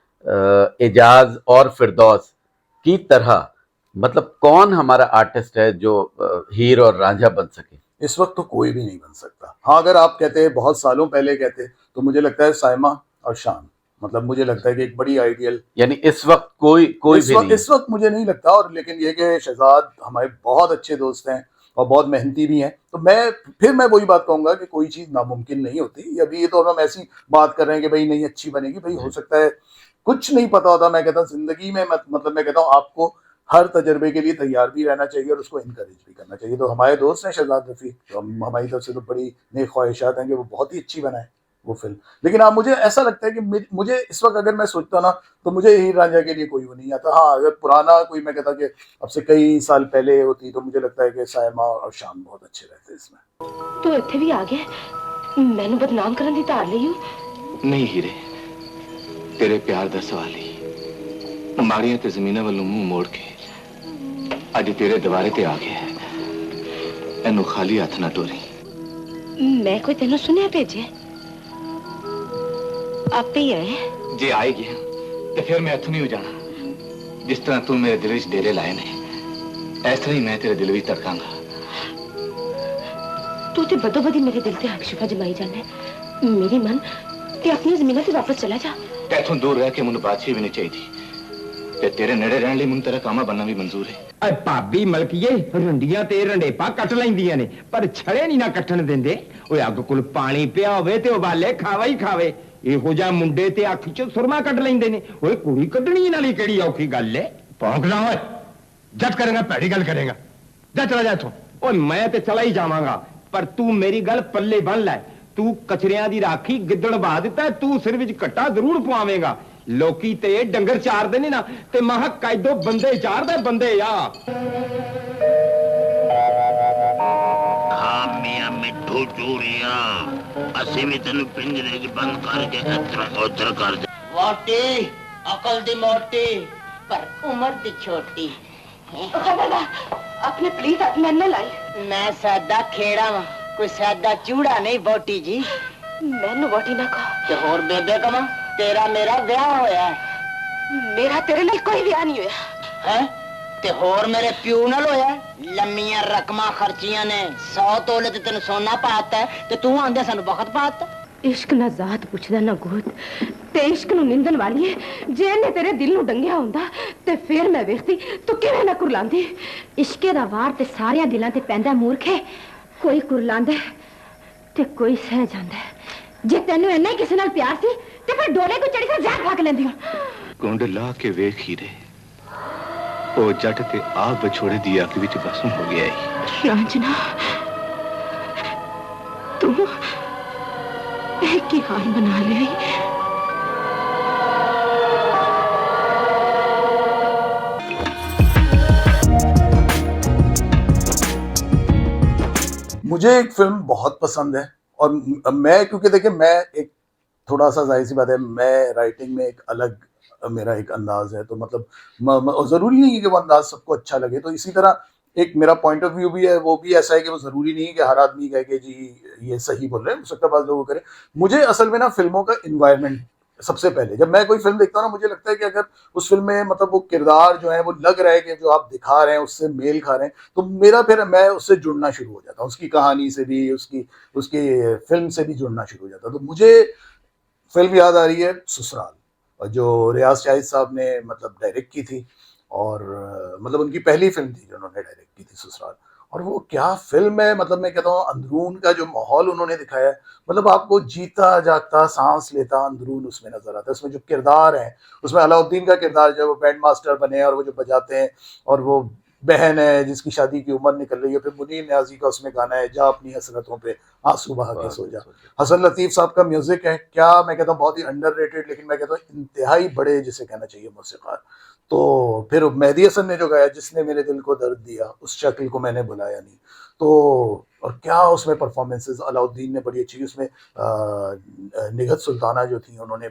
एजाज और फिरदौस की तरह मतलब कौन हमारा आर्टिस्ट है जो हीर और रांझा बन सके? इस वक्त तो कोई भी नहीं बन सकता। हाँ, अगर आप कहते हैं बहुत सालों पहले कहते, तो मुझे लगता है साइमा और शान, मतलब मुझे लगता है कि एक बड़ी आइडियल, यानी इस वक्त कोई भी नहीं है। इस वक्त मुझे नहीं लगता। और लेकिन ये कि शहजाद हमारे बहुत अच्छे दोस्त हैं और बहुत मेहनती भी हैं, तो मैं वही बात कहूंगा कि कोई चीज नामुमकिन नहीं होती। अभी ये तो हम ऐसी बात कर रहे हैं कि भाई नहीं अच्छी बनेगी, भाई हो सकता है, कुछ नहीं पता होता। मैं कहता हूँ जिंदगी में मतलब मैं कहता हूँ आपको हर तजर्बे के लिए तैयार भी रहना चाहिए और उसको इनकरेज भी करना चाहिए। तो हमारे दोस्त हैं शहजाद रफीक, तो हमारी तरफ से तो बड़ी नेक ख्वाहिशात हैं कि वो बहुत ही अच्छी बनाए वो फिल्म। लेकिन आप, मुझे ऐसा लगता है कि मुझे इस वक्त अगर मैं सोचता ना, तो मुझे हीर रांझा के लिए कोई वो नहीं आता। हाँ, अगर पुराना कोई, मैं कहता कि अब से कई साल पहले होती, तो मुझे लगता है कि सायमा और शान बहुत अच्छे रहते इसमें। तू इत्थे भी आ गया, मैनू बदनाम करन दी तार लई। नहीं हीरे, तेरे प्यार दा सवाल ही माड़ियां ते जमीना वालों मुंह मोड़ के अज तेरे दवारे ते आ गया है। इनू खाली हथ ना टोरी। मैं कोई तेनों सुनिया भेजे? आपे ही आए? जे आए गया तो फिर मैं इथों नहीं जाना। जिस तरह तू मेरे दिल विच डेरे लाए ने, इस तरह ही मैं तेरे दिल विच धड़कांगा। तू ते बदो बदी मेरे दिल ते हक शिफा जमाई जाने। मेरी मन ते अपनी जमीन से वापस चला जा। इथों दूर रह के मैनू बादशाही भी नहीं चाहिए, ते तेरे नेड़े रहने लिए मैनू तेरा कामा बनना भी मंजूर है। भाभी मलकीए रंडियां ते रंडेपा कट लैंदियां ने, पर छड़े नहीं ना कट्टन देंदे। ओए अग कोल पानी पिया होवे ते उबाले खावा ही खावे। इहो जिहा मुंडे ते अख च सुरमा कट लैंदे ने। ओए कुड़ी कड्ढनी इन्हां लई किहड़ी औखी गल है? भौंकना ओए, जट करेगा भैड़ी गल करेगा। जा चला जा इथों। ओए मैं ते चला ही जावांगा, पर तू मेरी गल पल्ले बन लै। तू कचरियां दी राखी गिद्दड़ बहा दिता, तू सिर विच कट्टा जरूर पवावेंगा। लोकी ते डंगर चार देने ना, ते महा कायदो बंदे चार दे बंदे आ। हाँ मियां मिठू चूड़िया, असी भी तेन पिंजरे च बंद करके इधर उधर कर दे। मोटी अकल दी मोटी पर उम्र दी छोटी। अपने प्लीज हाथ में न लाई। मैं सादा खेड़ा वा, कोई सादा चूड़ा नहीं बोटी जी। मैनू बोटी ना कहो। ते होर बेबे कमा तेरा मेरा ब्याह होया है। मेरा तेरे नाल कोई ब्याह नहीं होया है ते होर मेरे प्यू नाल होया। लम्मियां रकमां खर्चियां ने 100 तोले ते तेन सोना पाता है ते तू आंदे सानू वक्त पाता। इश्क ना जात पुछदा ना गोद ते इश्क नू निंदन वाली है। जे ने तेरे दिल नू डंगिया हुंदा ते फिर मैं वेखदी तू किवें ना कुरलांदी। इश्के दा वार ते सारे दिलां ते पैंदा मूर्खे। कोई कुरलांदा ते कोई सह जांदा। जे तेनू इन्ना ही किसी नाल प्यार सी ते फिर डोले को चढ़ी कर जहर खा के लैंदी हो। कुंड ला के वेख ही रे ओ जट ते आप बछोड़े दी अख विच भस्म हो गया है। रांझना तू एक ही हाल बना ले। मुझे एक फिल्म बहुत पसंद है और मैं क्योंकि देखिए मैं एक थोड़ा सा जाहिर सी बात है मैं राइटिंग में एक अलग मेरा एक अंदाज है तो मतलब ज़रूरी नहीं है कि वो अंदाज सबको अच्छा लगे। तो इसी तरह एक मेरा पॉइंट ऑफ व्यू भी है वो भी ऐसा है कि वो ज़रूरी नहीं है कि हर आदमी कहे कि जी ये सही बोल रहे हैं। हो सकता है बाज़ लोगों करे। मुझे असल में ना फिल्मों का इन्वायरमेंट सबसे पहले जब मैं कोई फिल्म देखता हूँ ना मुझे लगता है कि अगर उस फिल्म में मतलब वो किरदार जो है वो लग रहा है कि जो आप दिखा रहे हैं उससे मेल खा रहे हैं तो मेरा फिर मैं उससे जुड़ना शुरू हो जाता हूँ। उसकी कहानी से भी उसकी फिल्म से भी जुड़ना शुरू हो जाता है। तो मुझे फिल्म याद आ रही है ससुराल जो रियाज शाहिद साहब ने मतलब डायरेक्ट की थी और मतलब उनकी पहली फिल्म थी जो उन्होंने डायरेक्ट की थी ससुराल। और वो क्या फिल्म है मतलब मैं कहता हूँ अंदरून का जो माहौल उन्होंने दिखाया है मतलब आपको जीता जागता सांस लेता अंदरून उसमें नजर आता है। उसमें जो किरदार है उसमें अलाउद्दीन का किरदार जो वो बैंड मास्टर बने और वो जो बजाते हैं और वो बहन है जिसकी शादी की उम्र निकल रही है। फिर मुनीर न्याजी का उसमें गाना है जा अपनी हसरतों पे आंसू बहा के सो जा। हसन लतीफ़ साहब का म्यूजिक है क्या मैं कहता हूँ बहुत ही अंडररेटेड लेकिन मैं कहता हूँ इंतहाई बड़े जिसे कहना चाहिए मौसीक़ार। तो फिर मेहदी हसन ने जो गाया जिसने मेरे दिल को दर्द दिया उस शक्ल को मैंने बुलाया नहीं। तो और क्या उसमें परफॉर्मेंसेस अलाउद्दीन ने बड़ी अच्छी उसमें निगहत सुल्ताना जो थी उन्होंने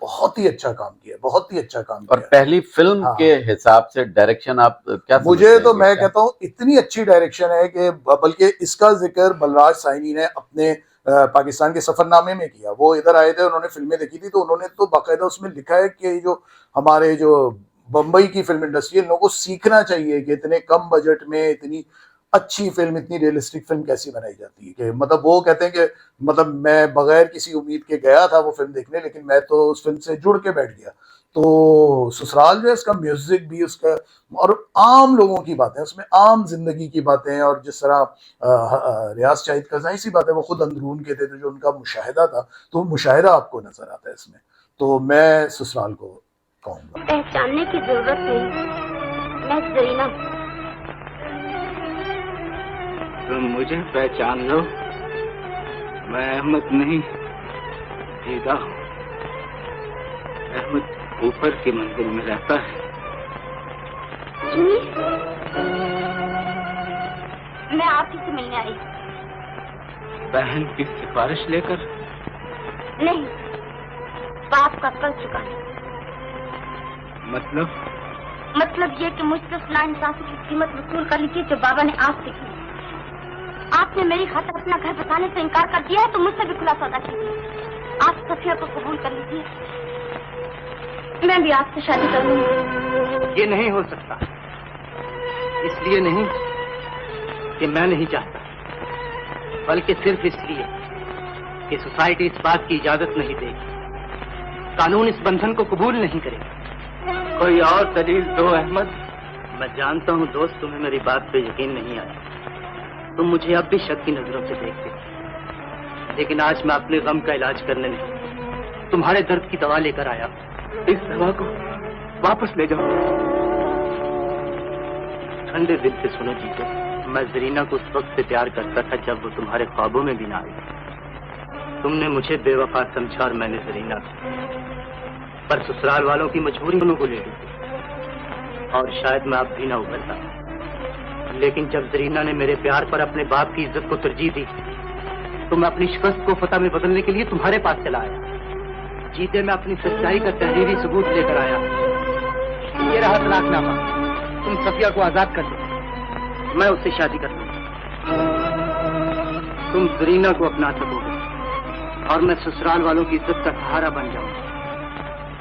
बहुत ही अच्छा काम किया बहुत ही अच्छा काम और किया। पहली फिल्म के हिसाब से डायरेक्शन आप क्या मुझे तो मैं कहता हूँ इतनी अच्छी डायरेक्शन है कि बल्कि इसका जिक्र बलराज साइनी ने अपने पाकिस्तान के सफरनामे में किया। वो इधर आए थे उन्होंने फिल्में देखी थी तो उन्होंने तो बाकायदा उसमें लिखा है कि जो हमारे जो बम्बई की फिल्म इंडस्ट्री है लोगों को सीखना चाहिए कि इतने कम बजट में इतनी अच्छी फिल्म इतनी रियलिस्टिक फिल्म कैसी बनाई जाती है। कि मतलब वो कहते हैं कि मतलब मैं बगैर किसी उम्मीद के गया था वो फिल्म देखने लेकिन मैं तो उस फिल्म से जुड़ के बैठ गया। तो ससुराल जो है इसका म्यूजिक भी उसका और आम लोगों की बातें उसमें आम जिंदगी की बातें और जिस तरह रियाज शाहिद का जाहिर सी बात है वो खुद अंदरून के थे तो जो उनका मुशाहिदा था तो मुशाहिदा आपको नजर आता है इसमें। तो मैं ससुराल को कहूँगा। पहचानने की जरूरत नहीं मैं जरीना तुम मुझे पहचान लो मैं अहमद नहीं दीदा हूँ। अहमद ऊपर की मंजिल में रहता है। मैं आपसे से मिलने आई। बहन की सिफारिश लेकर? नहीं बाप का कर चुका है। मतलब ये कि मुझसे नाइंसाफी की कीमत वसूल कर लीजिए जो बाबा ने आपसे की। आपने मेरी खातिर अपना घर बताने से इनकार कर दिया है तो मुझसे भी खुला सौदा कीजिए। आप सफिया को कबूल कर लीजिए मैं भी आपसे शादी करूंगी। ये नहीं हो सकता इसलिए नहीं कि मैं नहीं चाहता बल्कि सिर्फ इसलिए कि सोसाइटी इस बात की इजाजत नहीं देगी। कानून इस बंधन को कबूल नहीं करेगा। कोई और दलील दो अहमद। मैं जानता हूँ दोस्त तुम्हें मेरी बात पे यकीन नहीं आया। तुम मुझे अब भी शक की नजरों से देखते लेकिन आज मैं अपने गम का इलाज करने नहीं तुम्हारे दर्द की दवा लेकर आया। इस दवा को वापस ले जाओ। ठंडे दिल से सुनो जीते मैं जरीना को उस वक्त से प्यार करता था जब वो तुम्हारे ख्वाबों में भी ना आई। तुमने मुझे बेवफा समझा और मैंने जरीना पर ससुराल वालों की मजबूरी को ले ली और शायद मैं अब भी ना उभरता। लेकिन जब जरीना ने मेरे प्यार पर अपने बाप की इज्जत को तरजीह दी तो मैं अपनी शिकस्त को फतह में बदलने के लिए तुम्हारे पास चला आया। जीते मैं अपनी सच्चाई का तहरीरी सबूत लेकर आया। ये रहा तलाकनामा। तुम सफिया को आजाद कर दो मैं उससे शादी कर लूंगा। तुम जरीना को अपना सकोगे और मैं ससुराल वालों की इज्जत का सहारा बन जाऊंगा।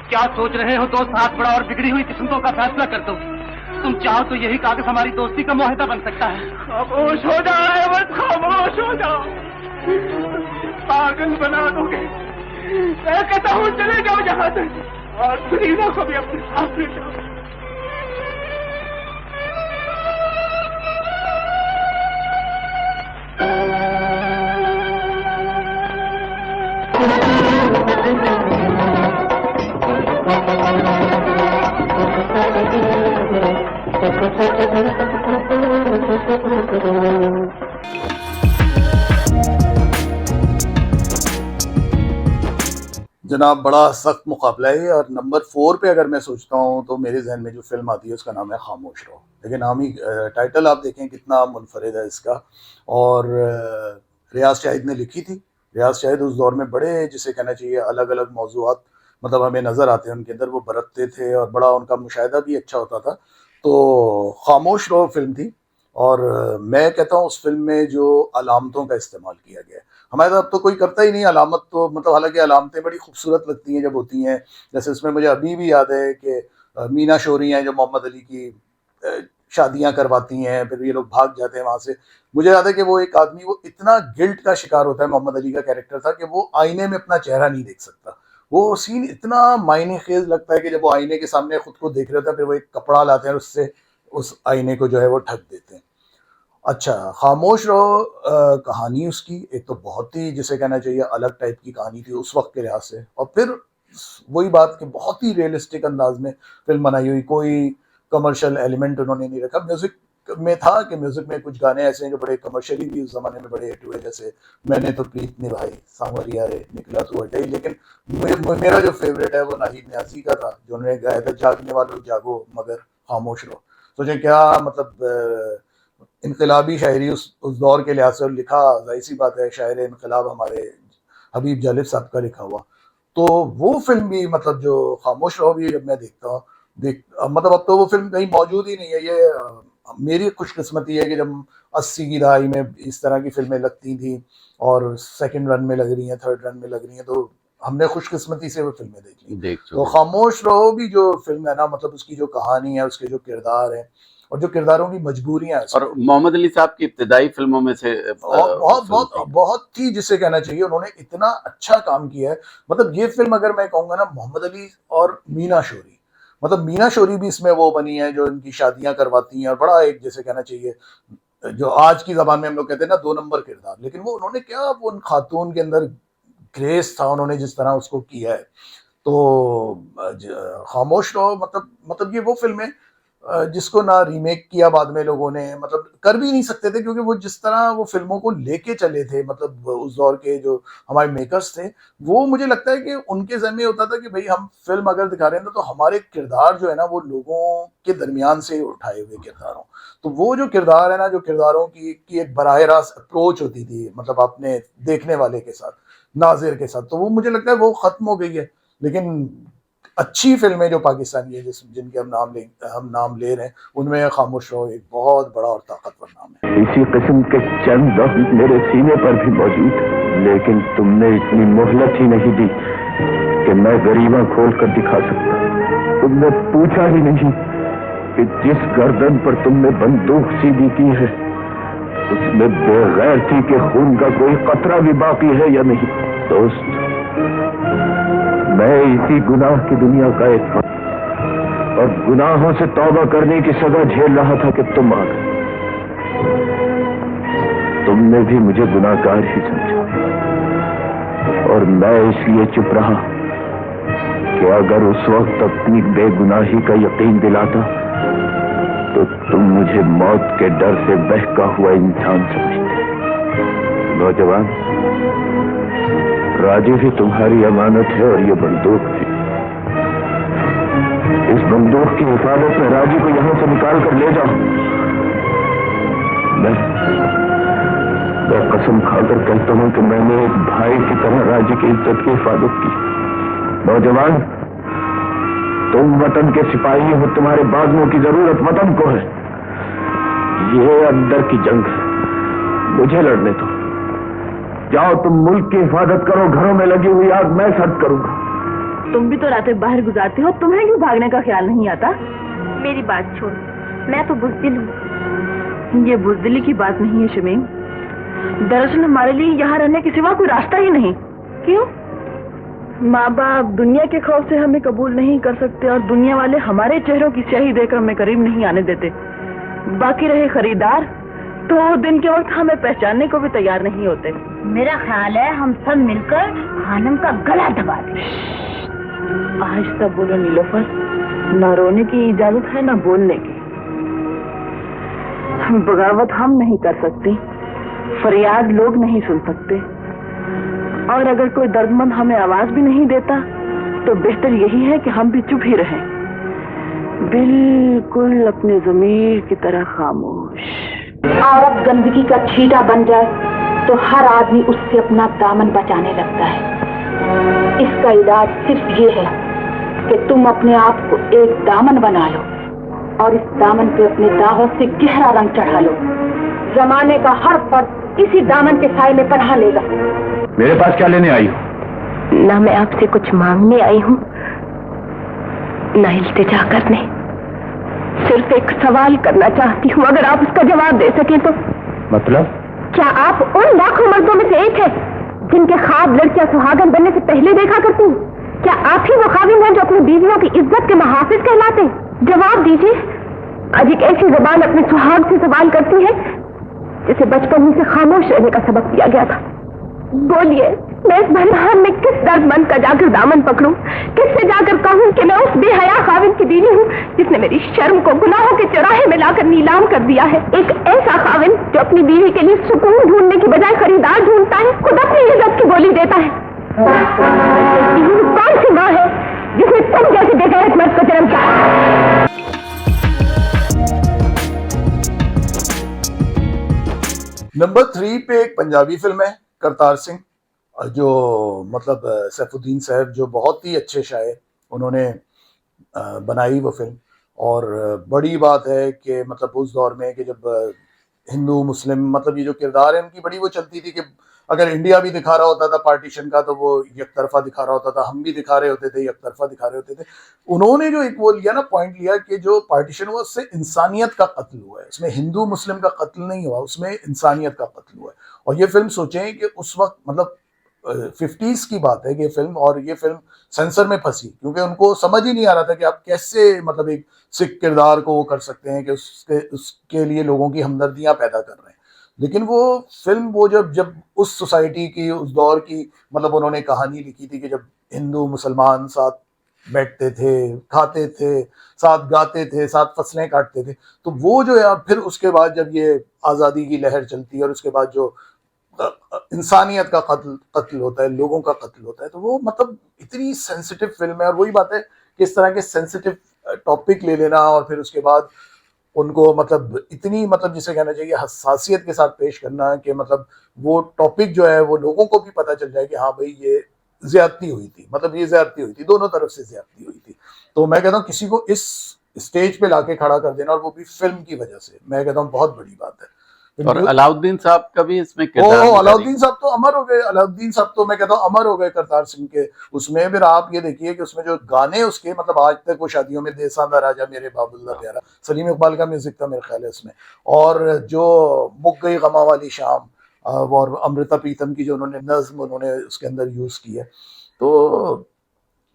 क्या सोच रहे हो? दोस्त हाथ बड़ा और बिगड़ी हुई किस्मतों का फैसला कर दो। तुम चाहो तो यही कागज हमारी दोस्ती का मुआहदा बन सकता है। खामोश हो जाओ अहमद, खामोश हो जाओ। पागल बना दोगे। मैं कहता हूँ चले जाओ यहाँ से और सुरीना को भी अपने साथ ले जाओ। जनाब बड़ा सख्त मुकाबला है और नंबर 4 पे अगर मैं सोचता हूँ तो मेरे जहन में जो फिल्म आती है उसका नाम है खामोश रहो। लेकिन नाम ही टाइटल आप देखें कितना मुनफरिद है इसका। और रियाज शाहिद ने लिखी थी। रियाज शाहिद उस दौर में बड़े जिसे कहना चाहिए अलग अलग मौजूआत मतलब हमें नज़र आते हैं उनके अंदर, वो बरतते थे और बड़ा उनका मुशाहिदा भी अच्छा होता था। तो खामोश रहो फिल्म थी और मैं कहता हूँ उस फिल्म में जो अलामतों का इस्तेमाल किया गया है, हमारे साथ तो कोई करता ही नहीं अलामत, तो मतलब हालांकि अलामतें बड़ी खूबसूरत लगती हैं जब होती हैं। जैसे उसमें मुझे अभी भी याद है कि मीना शोरी हैं जो मोहम्मद अली की शादियां करवाती हैं, फिर ये लोग भाग जाते हैं वहाँ से। मुझे याद है कि वो एक आदमी वो इतना गिल्ट का शिकार होता है, मोहम्मद अली का कैरेक्टर था, कि वो आईने में अपना चेहरा नहीं देख सकता। वो सीन इतना मायने खेज लगता है कि जब वो आईने के सामने खुद को देख रहे होता है, फिर वो एक कपड़ा लाते हैं और उससे उस आईने को जो है वो ढक देते हैं। अच्छा, खामोश रहो कहानी उसकी एक तो बहुत ही जिसे कहना चाहिए अलग टाइप की कहानी थी उस वक्त के लिहाज से, और फिर वही बात कि बहुत ही रियलिस्टिक अंदाज में फिल्म बनाई हुई, कोई कमर्शियल एलिमेंट उन्होंने नहीं रखा। म्यूजिक में था कि म्यूजिक में कुछ गाने ऐसे हैं जो बड़े कमर्शियली भी उस जमाने में बड़े हिट हुए, जैसे मैंने तो प्रीत निभाई, सांवरिया रे निकला तू हटे। लेकिन मेरा जो फेवरेट है वो नाहिद न्यासी का था, जो उन्होंने गाया था जागने वालों जागो मगर खामोश रहो। सोचे क्या मतलब इनकलाबी शायरी उस दौर के लिहाज से लिखा, जाहिर सी बात है शायर इनकलाब हमारे हबीब जालिब साहब का लिखा हुआ। तो वो फिल्म भी मतलब जो खामोश रहो भी जब मैं देखता हूँ मतलब अब तो वो फिल्म कहीं मौजूद ही नहीं है। ये मेरी खुशकिस्मती है कि जब 80 की दहाई में इस तरह की फिल्में लगती थी और सेकंड रन में लग रही हैं, थर्ड रन में लग रही हैं, तो हमने खुशकिस्मती से वो फिल्में देखी। तो खामोश रहो भी जो फिल्म है ना, मतलब उसकी जो कहानी है, उसके जो किरदार हैं और जो किरदारों की मजबूरियां हैं, और मोहम्मद अली साहब की इब्तिदाई फिल्मों में से बहुत ही जिसे कहना चाहिए उन्होंने इतना अच्छा काम किया है। मतलब ये फिल्म अगर मैं कहूँगा ना, मोहम्मद अली और मीना शोरी, मतलब मीना शोरी भी इसमें वो बनी है जो इनकी शादियां करवाती हैं और बड़ा एक जैसे कहना चाहिए जो आज की जबान में हम लोग कहते हैं ना 2 नंबर किरदार, लेकिन वो उन्होंने क्या वो उन खातून के अंदर ग्रेस था, उन्होंने जिस तरह उसको किया है। तो खामोश रहो मतलब ये वो फिल्म है जिसको ना रीमेक किया बाद में लोगों ने, मतलब कर भी नहीं सकते थे, क्योंकि वो जिस तरह वो फिल्मों को लेके चले थे, मतलब उस दौर के जो हमारे मेकर्स थे, वो मुझे लगता है कि उनके ज़हन में होता था कि भाई हम फिल्म अगर दिखा रहे हैं तो हमारे किरदार जो है ना वो लोगों के दरमियान से उठाए हुए किरदार हों। तो वो जो किरदार है ना, जो किरदारों की एक बराह रास्त अप्रोच होती थी, मतलब अपने देखने वाले के साथ, नाजिर के साथ, तो वो मुझे लगता है वो ख़त्म हो गई है। लेकिन अच्छी फिल्में जो पाकिस्तानी है जिनके हम नाम ले रहे हैं, उनमें खामोश रहो एक बहुत बड़ा और ताकतवर नाम है। इसी किस्म के चंद दफ्त मेरे सीने पर भी मौजूद, लेकिन तुमने इतनी मोहलत ही नहीं दी कि मैं गरीबा खोल कर दिखा सकता। तुमने पूछा ही नहीं कि जिस गर्दन पर तुमने बंदूक सीधी की है उसमें बेगैरती के खून का कोई कतरा भी बाकी है या नहीं। दोस्त, मैं इसी गुनाह की दुनिया का एक और गुनाहों से तौबा करने की सजा झेल रहा था कि तुम आ गए। तुमने भी मुझे गुनाहगार ही समझा और मैं इसलिए चुप रहा कि अगर उस वक्त अपनी बेगुनाही का यकीन दिलाता तो तुम मुझे मौत के डर से बहका हुआ इंसान समझते। नौजवान, राजी भी तुम्हारी अमानत है और ये बंदूक भी। इस बंदूक की हिफाजत में राजी को यहां से निकाल कर ले जाओ। मैं कसम खाकर कहता हूं कि मैंने एक भाई की तरह राजी की इज्जत की हिफाजत की। नौजवान, तुम वतन के सिपाही हो, तुम्हारे बाजुओं की जरूरत वतन को है। ये अंदर की जंग है, मुझे लड़ने दो। जाओ तुम मुल्क की हिफाजत करो, घरों में लगी हुई आग मैं सर्द करूंगा। तुम भी तो रातें बाहर गुजारती हो, तुम्हें क्यों भागने का ख्याल नहीं आता? मेरी बात छोड़, मैं तो बुज़दिल हूँ। ये बुज़दिली की बात नहीं है शमीम। दरअसल हमारे लिए यहाँ रहने के सिवा कोई रास्ता ही नहीं। क्यों? माँ बाप दुनिया के खौफ से हमें कबूल नहीं कर सकते और दुनिया वाले हमारे चेहरों की स्याही देखकर हमें करीब नहीं आने देते। बाकी रहे खरीदार, तो दिन के वक्त हमें पहचानने को भी तैयार नहीं होते। मेरा ख्याल है हम सब मिलकर खानम का गला दबा दें। आहिस्ता बोलो नीलोफर, ना रोने की इजाजत है ना बोलने की। बगावत हम नहीं कर सकते, फरियाद लोग नहीं सुन सकते, और अगर कोई दर्दमंद हमें आवाज भी नहीं देता तो बेहतर यही है कि हम भी चुप ही रहें, बिल्कुल अपने ज़मीर की तरह खामोश। औरत गंदगी का छींटा बन जाए तो हर आदमी उससे अपना दामन बचाने लगता है। इसका इलाज सिर्फ ये है कि तुम अपने आप को एक दामन बना लो और इस दामन पे अपने दागों से गहरा रंग चढ़ा लो। जमाने का हर फर्द इसी दामन के साए में पनाह लेगा। मेरे पास क्या लेने आई हो? ना मैं आपसे कुछ मांगने आई हूँ, ना इल्तिजा करने। सिर्फ एक सवाल करना चाहती हूँ, अगर आप उसका जवाब दे सकें तो। मतलब? क्या आप उन लाखों मर्दों में से एक है जिनके ख्वाब लड़कियां सुहागन बनने से पहले देखा करती हैं? क्या आप ही वो खाविंद हैं जो अपनी बीवियों की इज्जत के महाफिज कहलाते हैं? जवाब दीजिए। आज एक ऐसी जबान अपने सुहाग से सवाल करती है जिसे बचपन में से खामोश रहने का सबक दिया गया था। बोलिए, मैं इस भरमार में किस दर्दमंद का जाकर दामन पकड़ूं? किससे जाकर कहूं कि मैं उस बेहया खाविंद की बीवी हूं जिसने मेरी शर्म को गुनाहों के चौराहे में लाकर नीलाम कर दिया है? एक ऐसा खाविंद जो अपनी बीवी के लिए सुकून ढूंढने की बजाय खरीदार ढूंढता है, खुद अपनी इज्जत की बोली देता है। कौन सी माँ है जिसने तुम जैसे बेगैरत मर्द को जन्म दिया? नंबर 3 पे एक पंजाबी फिल्म है करतार सिंह, जो मतलब सैफुद्दीन साहब जो बहुत ही अच्छे शायर, उन्होंने बनाई वो फिल्म। और बड़ी बात है कि मतलब उस दौर में कि जब हिंदू मुस्लिम मतलब ये जो किरदार है उनकी बड़ी वो चलती थी कि अगर इंडिया भी दिखा रहा होता था पार्टीशन का तो वो एक तरफा दिखा रहा होता था, हम भी दिखा रहे होते थे एक तरफा दिखा रहे होते थे। उन्होंने जो एक वो लिया ना पॉइंट लिया कि जो पार्टीशन हुआ उससे इंसानियत का कत्ल हुआ है, उसमें हिंदू मुस्लिम का कत्ल नहीं हुआ, उसमें इंसानियत का कत्ल हुआ है। और ये फिल्म सोचें कि उस वक्त मतलब 50s की बात है ये फिल्म, और ये फिल्म सेंसर में फंसी क्योंकि उनको समझ ही नहीं आ रहा था कि आप कैसे मतलब एक सिख किरदार को वो कर सकते हैं कि उसके लिए लोगों की हमदर्दियां पैदा कर रहे हैं। लेकिन वो फिल्म वो जब उस सोसाइटी की उस दौर की मतलब उन्होंने कहानी लिखी थी कि जब हिंदू मुसलमान साथ बैठते थे, खाते थे, साथ गाते थे, साथ फसलें काटते थे, तो वो जो है फिर उसके बाद जब ये आज़ादी की लहर चलती है और उसके बाद जो इंसानियत का कत्ल होता है, लोगों का कत्ल होता है, तो वो मतलब इतनी सेंसिटिव फिल्म है। और वही बात है कि इस तरह के सेंसिटिव टॉपिक ले लेना और फिर उसके बाद उनको मतलब इतनी मतलब जिसे कहना चाहिए हसासियत के साथ पेश करना कि मतलब वो टॉपिक जो है वो लोगों को भी पता चल जाए कि हाँ भाई ये ज्यादती हुई थी, मतलब ये ज्यादती हुई थी, दोनों तरफ से ज्यादती हुई थी। तो मैं कहता हूँ किसी को इस स्टेज पे लाके खड़ा कर देना और वो भी फिल्म की वजह से, मैं कहता हूँ बहुत बड़ी बात है। और अलाउद्दीन साहब का भी इसमें किरदार, अलाउद्दीन साहब तो अमर हो गए, अलाउद्दीन साहब तो मैं कहता हूँ अमर हो गए करतार सिंह के उसमें। फिर आप ये देखिए कि उसमें जो गाने उसके मतलब आज तक वो शादियों में देसांदा राजा मेरे बाबुल्ला प्यारा, सलीम इकबाल का म्यूजिक था मेरे ख्याल है उसमें, और जो मुक गई गमा वाली शाम और अमृता प्रीतम की जो उन्होंने नज्म उन्होंने उसके अंदर यूज की है। तो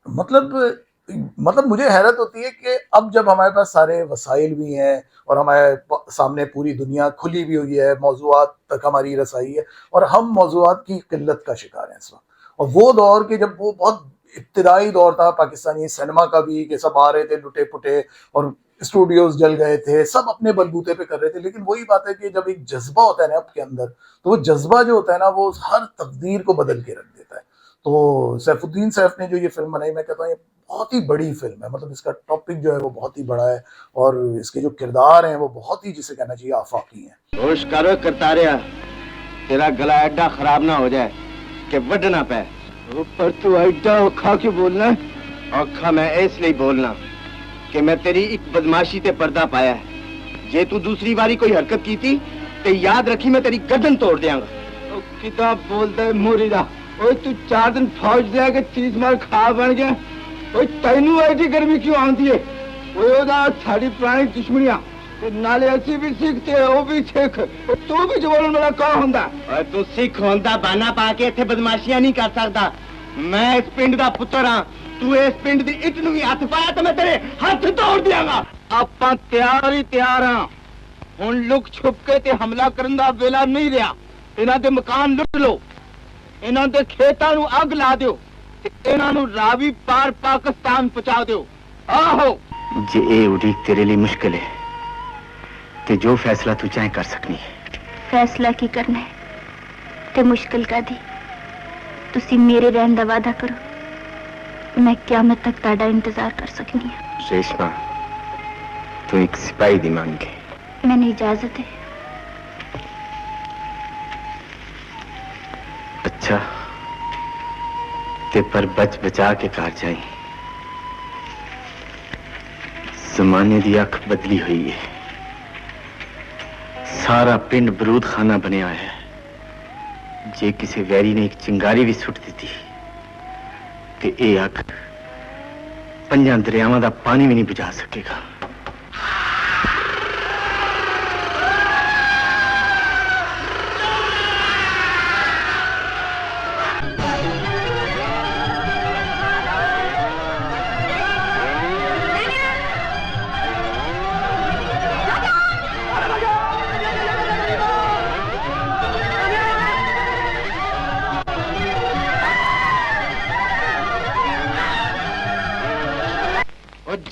मतलब मुझे हैरत होती है कि अब जब हमारे पास सारे वसाइल भी हैं और हमारे सामने पूरी दुनिया खुली भी हुई है, मौज़ूआत तक हमारी रसाई है, और हम मौज़ूआत की किल्लत का शिकार हैं इस वक्त। और वो दौर के जब वो बहुत इब्तिदाई दौर था पाकिस्तानी सिनेमा का भी कि सब आ रहे थे लुटे पुटे और स्टूडियोज जल गए थे, सब अपने बलबूते पे कर रहे थे। लेकिन वही बात है कि जब एक जज्बा होता है ना आपके अंदर, तो वो जज्बा जो होता है ना वो हर तकदीर को बदल के रख देता है। तो सैफुद्दीन सैफ ने जो ये फिल्म बनाई, मैं कहता हूँ ये बहुत ही बड़ी फिल्म है, मतलब इसका टॉपिक जो है वो बहुत ही बड़ा है और इसके जो किरदार हैं वो बहुत ही जिसे कहना चाहिए आफाकी हैं। होश करो करतारिया, तेरा गला एडा खराब ना हो जाए कि वड ना पाए। पर तू एडा औखा क्यों बोलना? औखा मैं इसलिए बोलना कि मैं तेरी एक बदमाशी ते पर्दा पाया है। जे तू दूसरी बारी कोई हरकत की थी तो याद रखी मैं तेरी गर्दन तोड़ देंगा। किताब बोलता है मुरीदा, ओए तू 4 दिन फौज दे के 30 मार खा बन गया, ओए तैनू ऐसी गर्मी क्यों आती है? ओए ओदा साड़ी पुरानी दुश्मनियां ते नाले ਅਸੀਂ भी सीखते हैं वो भी सीख तू भी बोलने वाला कौन ਹੁੰਦਾ? ਓਏ ਤੂੰ ਸਿੱਖ ਹੁੰਦਾ ਬਾਨਾ ਪਾ ਕੇ ਇੱਥੇ ਬਦਮਾਸ਼ੀਆਂ ਨਹੀਂ ਕਰ ਸਕਦਾ। ਮੈਂ ਇਸ ਪਿੰਡ ਦਾ ਪੁੱਤਰ ਹਾਂ। ਤੂੰ ਇਸ ਪਿੰਡ ਦੀ ਇੱਟ ਨੂੰ ਵੀ ਹੱਥ ਪਾਇਆ ਤਾਂ ਮੈਂ ਤੇਰੇ ਹੱਥ ਤੋੜ ਦਿਆਂਗਾ। ਆਪਾਂ ਤਿਆਰ ਹੀ ਤਿਆਰ ਹਾਂ। ਹੁਣ ਲੁਕ ਛੁਪ ਕੇ ਤੇ ਹਮਲਾ ਕਰਨ ਦਾ ਵੇਲਾ ਨਹੀਂ ਰਿਹਾ। ਇਹਨਾਂ ਦੇ ਮਕਾਨ ਲੁੱਟ ਲਓ, ਇਹਨਾਂ ਦੇ ਖੇਤਾਂ ਨੂੰ ਅੱਗ ਲਾ ਦਿਓ ਤੇ ਇਹਨਾਂ ਨੂੰ ਰਾਵੀ ਪਾਰ ਪਾਕਿਸਤਾਨ ਪਹੁੰਚਾ ਦਿਓ। ਆਹੋ ਜੇ ਇਹ ਉਡੀਕ ਤੇਰੇ ਲਈ ਮੁਸ਼ਕਿਲ ਹੈ ਤੇ ਜੋ ਫੈਸਲਾ ਤੂੰ ਚਾਹੇ ਕਰ ਸਕਨੀ ਹੈ। फैसला की करना है ते मुश्किल का दी तुसी मेरे रहने का वादा करो। मैं क़यामत तक ताड़ा इंतजार कर सकनी है। रेशमा तू एक सिपाही दी मांग है। मैंने इजाजत है। अच्छा ते पर बच बचा के कार जाई। जमाने की अख बदली हुई है। सारा पिंड बरूद खाना बनया है। जे किसी वैरी ने एक चिंगारी भी सुट दी ते ये अग 5 दरियावां दा पानी भी नहीं बुझा सकेगा।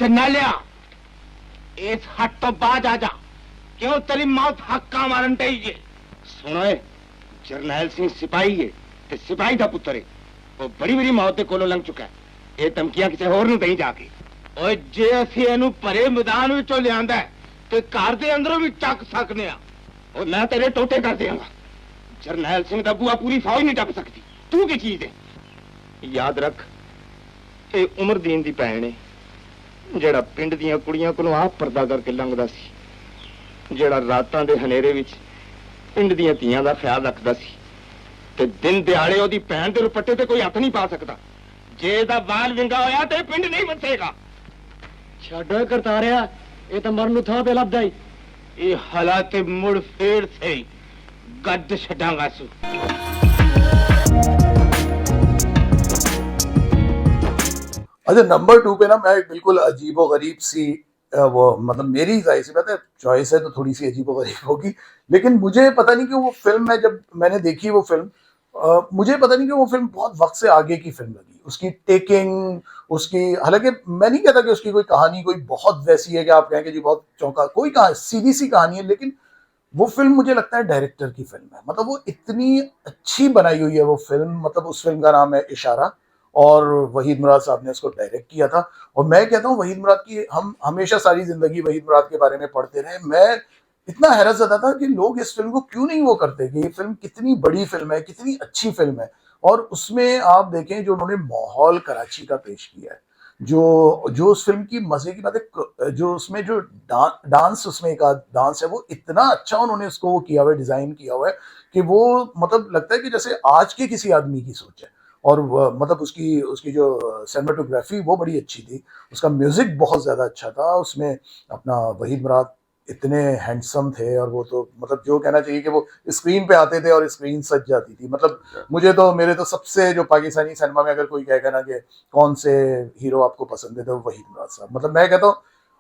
जनालिया इस हट तो बाज आ जा। क्यों तेरी मौत हक्का मारन ढई जे? सुनो जरनैल सिंह सिपाही है ते सिपाही दा पुत्र है। वो बड़ी बड़ी मौत दे कोलों लंघ चुका है। ये धमकियां किसी होर नूं देई जाके। ओए जे असीं इहनूं भरे मैदान विचों लिआंदा है ते घर दे अंदरों भी चक सकने आ। और मैं तेरे टोटे कर देंगा। जरनैल सिंह दा बुआ पूरी फौज नहीं टप सकती। तू की चीज है? याद रख ये उमरदीन दी भैन है ਜਿਹੜਾ ਪਿੰਡ ਦੀਆਂ ਕੁੜੀਆਂ ਕੋਲੋਂ ਆਪ ਪਰਦਾ ਕਰਕੇ ਲੰਘਦਾ ਸੀ, ਜਿਹੜਾ ਰਾਤਾਂ ਦੇ ਹਨੇਰੇ ਵਿੱਚ ਪਿੰਡ ਦੀਆਂ ਧੀਆਂ ਦਾ ਖਿਆਲ ਰੱਖਦਾ ਸੀ ਤੇ ਦਿਨ ਦਿਹਾੜੇ ਉਹਦੀ ਭੈਣ ਦੇ ਦੁਪੱਟੇ ਤੇ ਕੋਈ ਹੱਥ ਨਹੀਂ ਪਾ ਸਕਦਾ। ਜੇ ਇਹਦਾ ਵਾਲ ਵਿੰਗਾ ਹੋਇਆ ਤੇ ਪਿੰਡ ਨਹੀਂ ਵਸੇਗਾ। ਛੱਡੋ ਕਰਤਾਰਿਆ, ਇਹ ਤਾਂ ਮਰਨ ਨੂੰ ਥਾਂ ਤੇ ਲੱਭਦਾ ਹੀ। ਇਹ ਹਾਲਾਤ ਮੁੜ ਫੇਰ ਸੇ ਗੱਡ ਛੱਡਾਂਗਾ ਸੂ। अच्छा, नंबर 2 पे ना मैं बिल्कुल अजीबो गरीब सी वो मतलब मेरी जाहिर सी बात है चॉइस है तो थोड़ी सी अजीबो गरीब होगी, लेकिन मुझे पता नहीं कि वो फिल्म में जब मैंने देखी वो फिल्म मुझे पता नहीं कि वो फिल्म बहुत वक्त से आगे की फिल्म लगी। उसकी टेकिंग उसकी, हालांकि मैं नहीं कहता कि उसकी कोई कहानी कोई बहुत वैसी है कि आप कहें कि जी बहुत चौंका, कोई कहानी सीधी सी कहानी है, लेकिन वो फिल्म मुझे लगता है डायरेक्टर की फिल्म है। मतलब वो इतनी अच्छी बनाई हुई है वो फिल्म। मतलब उस फिल्म का नाम है इशारा और वहीद मुराद साहब ने उसको डायरेक्ट किया था। और मैं कहता हूँ वहीद मुराद की, हम हमेशा सारी जिंदगी वहीद मुराद के बारे में पढ़ते रहे। मैं इतना हैरत ज़दा था कि लोग इस फिल्म को क्यों नहीं वो करते कि ये फिल्म कितनी बड़ी फिल्म है, कितनी अच्छी फिल्म है। और उसमें आप देखें जो उन्होंने माहौल कराची का पेश किया है, जो उस फिल्म की मजे की बात है, जो उसमें जो डांस उसमें एक डांस है वो इतना अच्छा उन्होंने उसको वो किया हुआ है, डिजाइन किया हुआ है कि वो मतलब लगता है कि जैसे आज के किसी आदमी की सोच है। और मतलब उसकी जो सिनेमेटोग्राफी वो बड़ी अच्छी थी, उसका म्यूजिक बहुत ज़्यादा अच्छा था। उसमें अपना वहीद मुराद इतने हैंडसम थे और वो तो मतलब जो कहना चाहिए कि वो स्क्रीन पे आते थे और स्क्रीन सज जाती थी। मतलब मेरे तो सबसे जो पाकिस्तानी सिनेमा में अगर कोई कहेगा ना कि कौन से हीरो आपको पसंद है तो वहीद मुराद साहब। मतलब मैं कहता हूँ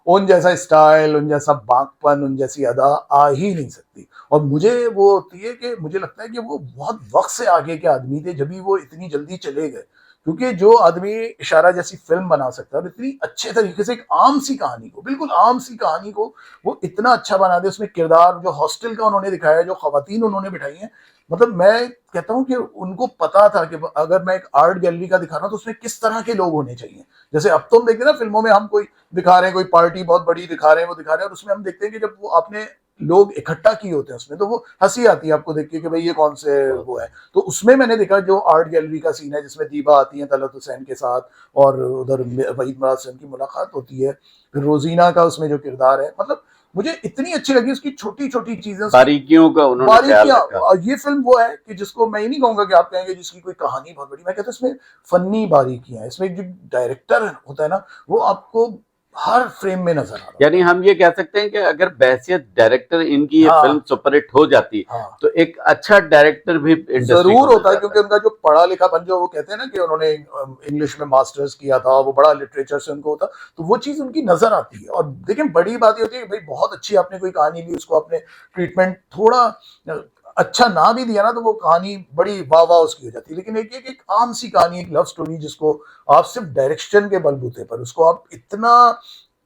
उन जैसा स्टाइल, उन जैसा बांकपन, उन जैसी अदा आ ही नहीं सकती। और मुझे वो होती है कि मुझे लगता है कि वो बहुत वक्त से आगे के आदमी थे जब भी वो इतनी जल्दी चले गए, क्योंकि जो आदमी इशारा जैसी फिल्म बना सकता है और इतनी अच्छे तरीके से एक आम सी कहानी को, बिल्कुल आम सी कहानी को वो इतना अच्छा बना दे। उसमें किरदार जो हॉस्टल का उन्होंने दिखाया, जो खवातीन उन्होंने बिठाई हैं, मतलब मैं कहता हूँ कि उनको पता था कि अगर मैं एक आर्ट गैलरी का दिखा रहा हूँ तो उसमें किस तरह के लोग होने चाहिए। जैसे अब तो हम देखते हैं ना फिल्मों में हम कोई दिखा रहे हैं, कोई पार्टी बहुत बड़ी दिखा रहे हैं, वो दिखा रहे हैं और उसमें हम देखते हैं कि जब वो आपने लोग इकट्ठा किए होते हैं उसमें तो वो हंसी आती है आपको देख के कि भाई ये कौन से वो है। तो उसमें मैंने देखा जो आर्ट गैलरी का सीन है जिसमें दीबा आती है तलत हुसैन के साथ और उधर वहीद मुराद से उनकी मुलाकात होती है, फिर रोजीना का उसमें जो किरदार है, मतलब मुझे इतनी अच्छी लगी उसकी छोटी छोटी चीजें, बारीकियों का उन्होंने ख्याल रखा। और ये फिल्म वो है कि जिसको मैं ये नहीं कहूंगा कि आप कहेंगे जिसकी कोई कहानी बहुत बड़ी, मैं कहता हूँ इसमें फनी बारीकियां, इसमें जो डायरेक्टर होता है ना वो आपको हर फ्रेम में नजर आ रहा है। यानी हम ये कह सकते हैं कि अगर बहसियत डायरेक्टर इनकी ये हाँ। फिल्म सुपरहिट हो जाती हाँ। तो एक अच्छा डायरेक्टर भी इंडस्ट्री जरूर होता है, क्योंकि उनका जो पढ़ा लिखापन, जो वो कहते हैं ना कि उन्होंने इंग्लिश में मास्टर्स किया था, वो बड़ा लिटरेचर से उनको होता, तो वो चीज उनकी नजर आती है। और देखिए बड़ी बात ये होती है कि भाई बहुत अच्छी आपने कोई कहानी ली, उसको आपने ट्रीटमेंट थोड़ा अच्छा ना भी दिया ना तो वो कहानी बड़ी वाह वाह उसकी हो जाती है। लेकिन एक आम सी कहानी, एक लव स्टोरी जिसको आप सिर्फ डायरेक्शन के बलबूते पर उसको आप इतना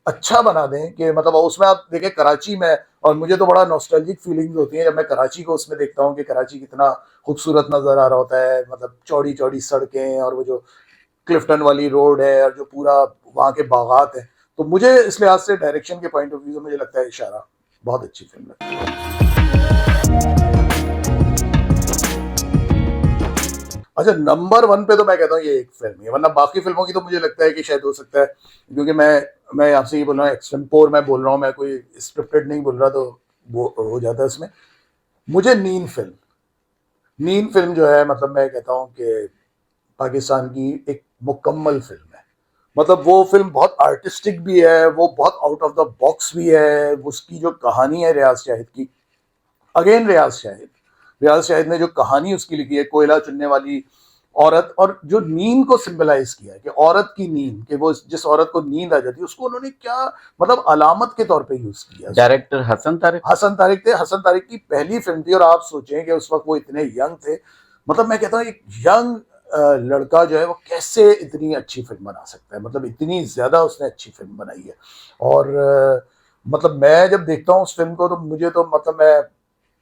अच्छा बना दें कि मतलब उसमें आप देखें कराची में, और मुझे तो बड़ा नॉस्टैल्जिक फीलिंग्स होती हैं जब मैं कराची को उसमें देखता हूँ कि कराची कितना खूबसूरत नजर आ रहा होता है, मतलब चौड़ी चौड़ी सड़कें और वो जो क्लिफ्टन वाली रोड है और जो पूरा वहाँ के बागात है। तो मुझे इस लिहाज से डायरेक्शन के पॉइंट ऑफ व्यू से मुझे लगता है इशारा बहुत अच्छी फिल्म है। अच्छा, नंबर 1 पे तो मैं कहता हूँ ये एक फिल्म है, वरना बाकी फिल्मों की तो मुझे लगता है कि शायद हो सकता है, क्योंकि मैं आपसे ये बोल रहा हूँ एक्सटेम्पोर मैं बोल रहा हूँ, मैं कोई स्क्रिप्टेड नहीं बोल रहा, तो वो हो जाता है इसमें। मुझे नींद फिल्म जो है, मतलब मैं कहता हूँ कि पाकिस्तान की एक मुकम्मल फिल्म है। मतलब वो फिल्म बहुत आर्टिस्टिक भी है, वो बहुत आउट ऑफ द बॉक्स भी है। उसकी जो कहानी है रियाज शाहिद की, अगेन रियाज शाहिद ने जो कहानी उसकी लिखी है, कोयला चुनने वाली औरत, और जो नींद को सिंबलाइज किया है कि औरत की नींद, कि वो जिस औरत को नींद आ जाती है उसको उन्होंने क्या मतलब अलामत के तौर पे यूज किया। डायरेक्टर हसन तारिक थे। हसन तारिक की पहली फिल्म थी, और आप सोचें कि उस वक्त वो इतने यंग थे। मतलब मैं कहता हूँ एक यंग लड़का जो है वो कैसे इतनी अच्छी फिल्म बना सकता है, मतलब इतनी ज्यादा उसने अच्छी फिल्म बनाई है। और मतलब मैं जब देखता हूँ उस फिल्म को तो मुझे तो मतलब मैं,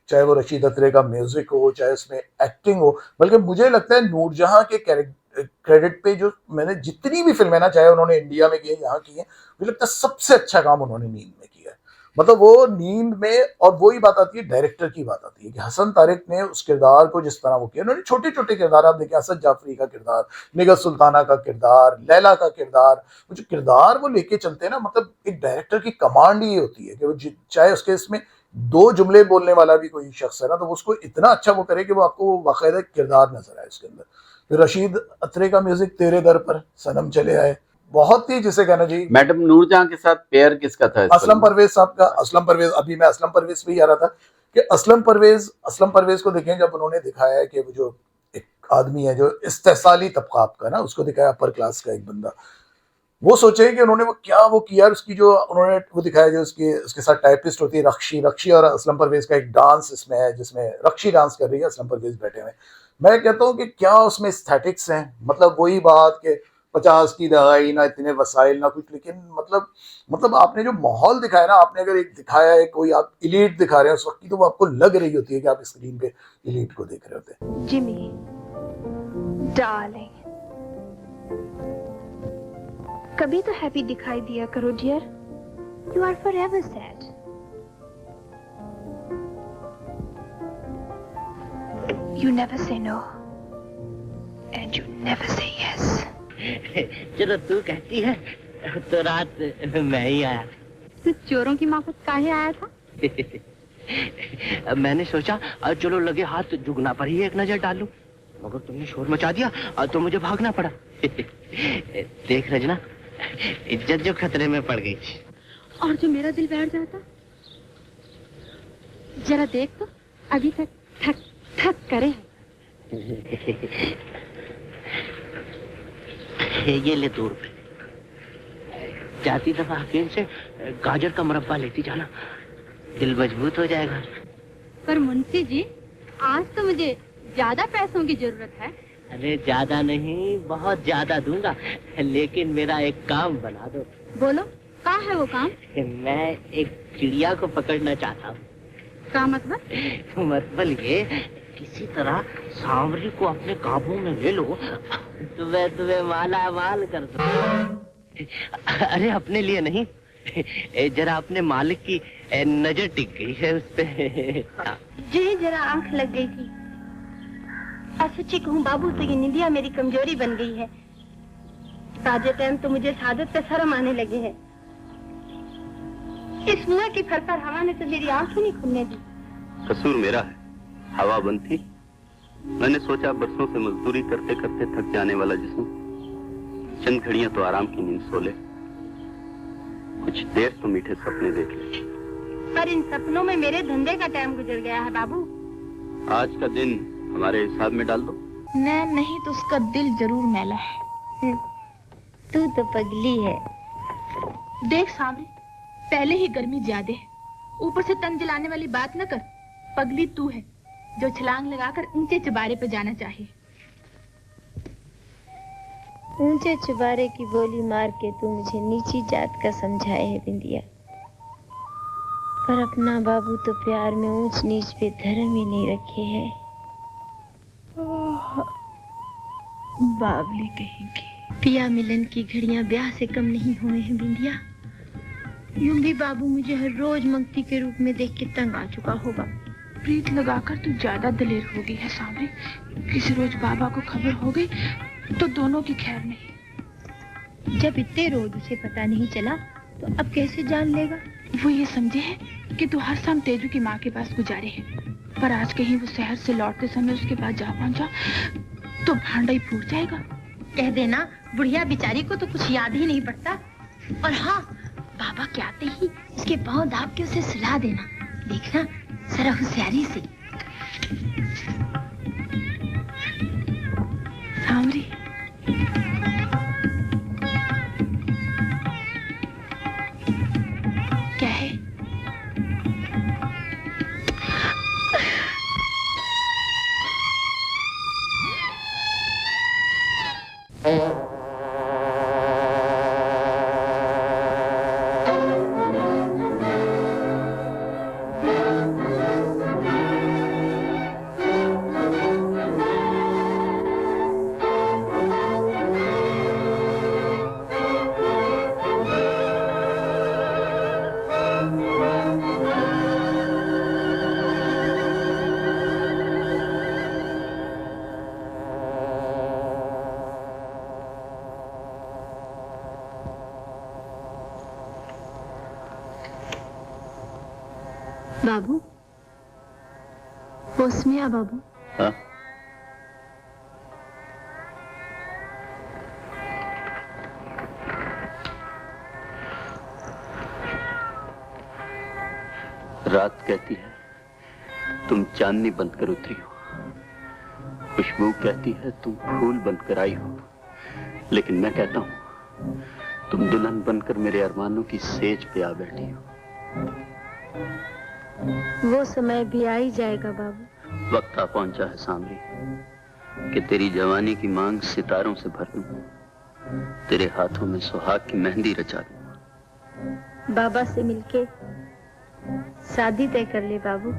चाहे वो रशीद अत्रे का म्यूजिक हो, चाहे उसमें एक्टिंग हो, बल्कि मुझे लगता है नूरजहां के क्रेडिट पे जो मैंने जितनी भी फिल्में ना, चाहे उन्होंने इंडिया में की है, यहाँ की है, मुझे लगता है सबसे अच्छा काम उन्होंने नींद में किया है। मतलब वो नींद में, और वही बात आती है डायरेक्टर की बात आती है कि हसन तारिक ने उस किरदार को जिस तरह वो किया, उन्होंने छोटे छोटे किरदार, आप देखिए असद जाफरी का किरदार, निगहत सुल्ताना का किरदार, लैला का किरदार, वो जो किरदार वो लेके चलते हैं ना, मतलब एक डायरेक्टर की कमांड ये होती है कि वो चाहे उसके इसमें 2 जुमले बोलने वाला भी कोई शख्स है ना, तो उसको इतना अच्छा वो करे कि वो आपको बाकायदा किरदार नजर आए उसके अंदर। फिर रशीद अत्रे का म्यूजिक, तेरे दर पर सनम चले आए, बहुत ही जिसे कहना चाहिए। मैडम नूरजहां के साथ पेयर किसका था? असलम परवेज साहब का। असलम परवेज, अभी मैं असलम परवेज पे ही आ रहा था कि असलम परवेज को देखें, जब उन्होंने दिखाया है कि वो जो एक आदमी है जो इस्तेसाली तबका का ना, उसको दिखाया अपर क्लास का एक बंदा, वो सोचे कि उन्होंने वो क्या वो किया, उसकी जो उन्होंने वो दिखाया जो उसके साथ टाइपिस्ट होती है रक्षी और असलम परवेज का एक डांस इसमें है जिसमें रक्षी डांस कर रही है, असलम परवेज बैठे हुए। मैं कहता हूँ कि क्या उसमें एस्थेटिक्स हैं, मतलब वही बात कि 50 की दहाई, ना इतने वसाइल ना कुछ, लेकिन मतलब आपने जो माहौल दिखाया ना, आपने अगर एक दिखाया है कोई आप इलीट दिखा रहे हैं उस वक्त की, तो वो आपको लग रही होती है कि आप स्क्रीन पे इलीट को देख रहे होते हैं। जिमी डार्लिंग, कभी तो हैप्पी दिखाई दिया करो dear, you are forever sad. You never say no and you never say yes. चलो तू कहती है तो रात मैं ही आया। तो चोरों की माफक काहे आया था? मैंने सोचा चलो लगे हाथ जुगना पर ही एक नजर डालूं, मगर तुमने शोर मचा दिया तो मुझे भागना पड़ा। देख रजना, इज्जत जो खतरे में पड़ गई। और जो मेरा दिल बैठ जाता, जरा देख तो अभी तक ठक ठक करे। ये ले 2 रुपए, जाती दफा हकीम से गाजर का मुरब्बा लेती जाना, दिल मजबूत हो जाएगा। पर मुंशी जी, आज तो मुझे ज्यादा पैसों की जरूरत है। अरे ज्यादा नहीं, बहुत ज्यादा दूंगा, लेकिन मेरा एक काम बना दो। बोलो, क्या है वो काम? मैं एक चिड़िया को पकड़ना चाहता हूँ। क्या मतलब? मतलब ये, किसी तरह सांवरी को अपने काबू में ले लो तो मैं तुम्हें माला माल कर दूं। अरे अपने लिए नहीं, जरा अपने मालिक की नजर टिक गई है उस पे। जी जरा आंख लग गई थी। और सच्ची कहूँ बाबू तो ये निंदिया मेरी कमजोरी बन गई है। ताजे टाइम तो मुझे सादत पे शर्म आने लगे हैं। इस मुआ की फरफर हवा ने तो मेरी आंख ही नहीं खुलने दी। कसूर मेरा है, हवा बंद थी। मैंने सोचा बरसों से मजदूरी करते करते थक जाने वाला जिस्म चंद घड़ियां तो आराम की नींद सो ले, कुछ देर तो मीठे सपने देख ले। पर इन सपनों में मेरे धंधे का टाइम गुजर गया है बाबू। आज का दिन हमारे हिसाब में डाल दो। नहीं तो उसका दिल जरूर मैला है। तू तो पगली है। देख सामने, पहले ही गर्मी ज्यादा है, ऊपर से तन जलाने वाली बात न कर। पगली तू है जो छलांग लगाकर ऊंचे चुबारे पे जाना चाहिए। ऊंचे चुबारे की बोली मार के तू मुझे नीची जात का समझाए है बिंदिया, पर अपना बाबू तो प्यार में ऊंच नीच पे धर्म ही नहीं रखे है। बावली कहेंगे। पिया मिलन की घड़ियां ब्याह से कम नहीं हुए हैं बिंदिया। यूं भी बाबू मुझे हर रोज मंगती के रूप में देख के तंग आ चुका होगा। प्रीत लगाकर तू ज्यादा दलेर हो गई है सामने। किसी रोज बाबा को खबर हो गई तो दोनों की खैर नहीं। जब इतने रोज उसे पता नहीं चला तो अब कैसे जान लेगा? वो ये समझे है कि तू हर शाम तेजू की माँ के पास गुजारे है, पर आज कहीं वो शहर से लौटते समय उसके पास जा पहुंचा तो भांडा ही फूट जाएगा। कह देना बुढ़िया बेचारी को तो कुछ याद ही नहीं पड़ता। और हाँ, बाबा के आते ही उसके पांव दाब के उसे सुला देना। देखना जरा होशियारी से। सांवरी, क्या है? बाबू, होश में आ बाबू। हाँ? रात कहती है तुम चांदनी बनकर उतरी हो, खुशबू कहती है तुम फूल बनकर आई हो, लेकिन मैं कहता हूं तुम दुल्हन बनकर मेरे अरमानों की सेज पे आ बैठी हो। वो समय भी आ ही जाएगा बाबू। वक्त आ पहुंचा है सांवरी कि तेरी जवानी की मांग सितारों से भर दूं, तेरे हाथों में सुहाग की मेहंदी रचा दूं। बाबा से मिलके शादी तय कर ले बाबू।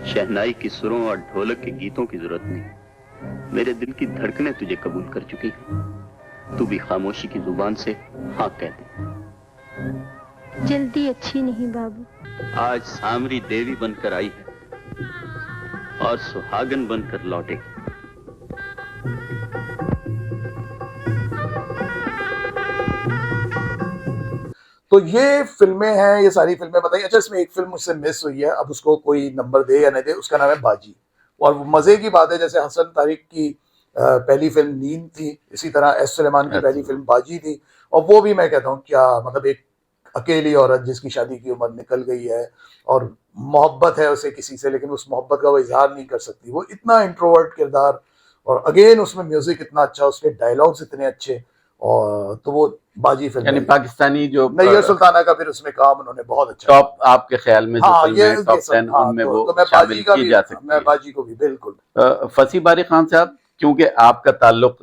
शहनाई की सुरों और ढोलक के गीतों की जरूरत नहीं, मेरे दिल की धड़कनें तुझे कबूल कर चुकी हैं। तू भी खामोशी की जुबान से हाँ कह दे। जल्दी अच्छी नहीं बाबू। आज सांवरी देवी बनकर आई है और सुहागन बनकर लौटेगी। तो ये फिल्में हैं, ये सारी फिल्में बताइए। अच्छा, इसमें एक फिल्म मुझसे मिस हुई है, अब उसको कोई नंबर दे या नहीं दे, उसका नाम है बाजी। और मजे की बात है, जैसे हसन तारिक की पहली फिल्म नींद थी, इसी तरह एस सुलेमान की पहली फिल्म बाजी थी। और वो भी मैं कहता हूँ क्या मतलब, एक अकेली औरत जिसकी शादी की उम्र निकल गई है और मोहब्बत है उसे किसी से, लेकिन उस मोहब्बत का वो इजहार नहीं कर सकती। वो इतना इंट्रोवर्ट किरदार, और अगेन उसमें म्यूजिक इतना अच्छा, उसके डायलॉग्स इतने अच्छे। और तो वो बाजी फिल्म, यानी पाकिस्तानी जो नैयर सुल्ताना का फिर उसमें काम उन्होंने बहुत अच्छा। टॉप आपके ख्याल में जो फिल्में हैं, टॉप 10 उनमें वो शामिल की जा सकती है। मैं बाजी को भी बिल्कुल। फसी बारी खान साहब, क्योंकि आपका ताल्लुक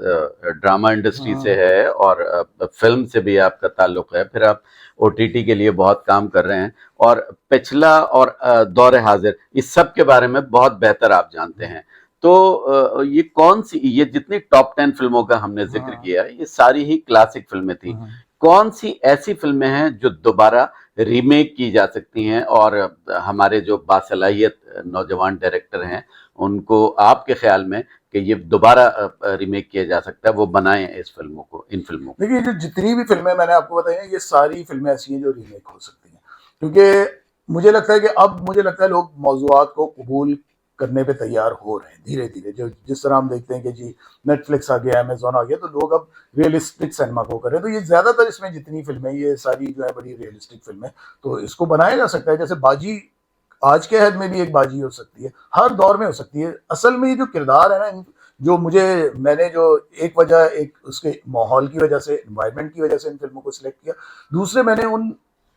ड्रामा इंडस्ट्री से है और फिल्म से भी आपका ताल्लुक है, फिर आप ओटीटी के लिए बहुत काम कर रहे हैं और पिछला और दौर हाजिर इस सब के बारे में बहुत बेहतर आप जानते हैं। तो ये कौन सी, ये जितनी टॉप 10 फिल्मों का हमने जिक्र किया, ये सारी ही क्लासिक फिल्में थी। कौन सी ऐसी फिल्में हैं जो दोबारा रीमेक की जा सकती हैं और हमारे जो बासलाहियत नौजवान डायरेक्टर हैं उनको आपके ख्याल में कि ये दोबारा रीमेक किया जा सकता है, वो बनाएं इस फिल्मों को, इन फिल्मों को? देखिए, जो जितनी भी फिल्में मैंने आपको बताई हैं, ये सारी फिल्में ऐसी हैं जो रीमेक हो सकती हैं। क्योंकि मुझे लगता है कि अब मुझे लगता है लोग मौज़ूआत को कबूल करने पे तैयार हो रहे हैं धीरे धीरे। जो जिस तरह हम देखते हैं कि जी नेटफ्लिक्स आ गया, अमेजोन आ गया, तो लोग अब रियलिस्टिक सिनेमा को कर रहे हैं। तो ये ज़्यादातर इसमें जितनी फिल्में ये सारी जो है बड़ी रियलिस्टिक फिल्में, तो इसको बनाया जा सकता है। जैसे बाजी आज के हद में भी एक बाजी हो सकती है, हर दौर में हो सकती है। असल में ये जो किरदार है ना, जो मैंने जो एक वजह एक उसके माहौल की वजह से, एनवायरनमेंट की वजह से इन फिल्मों को सिलेक्ट किया, दूसरे मैंने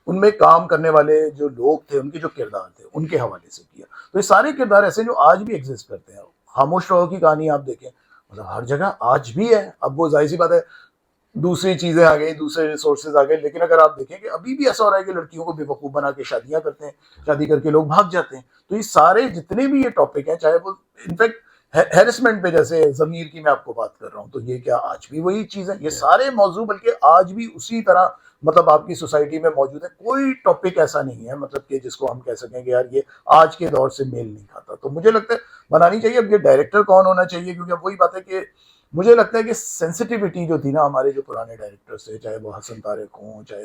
उनमें काम करने वाले जो लोग थे, उनके जो किरदार थे, उनके हवाले से किया। तो ये सारे किरदार ऐसे जो आज भी एग्जिस्ट करते हैं। खामोश रहो की कहानी आप देखें, मतलब हर जगह आज भी है। अब वो जाहिर सी बात है, दूसरी चीजें आ गई, दूसरे रिसोर्सेज आ गए, लेकिन अगर आप देखें कि अभी भी ऐसा हो रहा है कि लड़कियों को बेवकूफ बना के शादियां करते हैं, शादी करके लोग भाग जाते हैं। तो ये सारे जितने भी ये टॉपिक हैं, चाहे वो इनफैक्ट हैरेसमेंट पे, जैसे जमीर की मैं आपको बात कर रहा हूँ, तो ये क्या आज भी वही चीज है? ये सारे मौजू बल्कि आज भी उसी तरह मतलब आपकी सोसाइटी में मौजूद है। कोई टॉपिक ऐसा नहीं है मतलब कि जिसको हम कह सकें कि यार ये आज के दौर से मेल नहीं खाता। तो मुझे लगता है बनानी चाहिए। अब ये डायरेक्टर कौन होना चाहिए, क्योंकि अब वही बात है कि मुझे लगता है कि सेंसिटिविटी जो थी ना हमारे जो पुराने डायरेक्टर्स थे, चाहे वो हसन तारिक हों, चाहे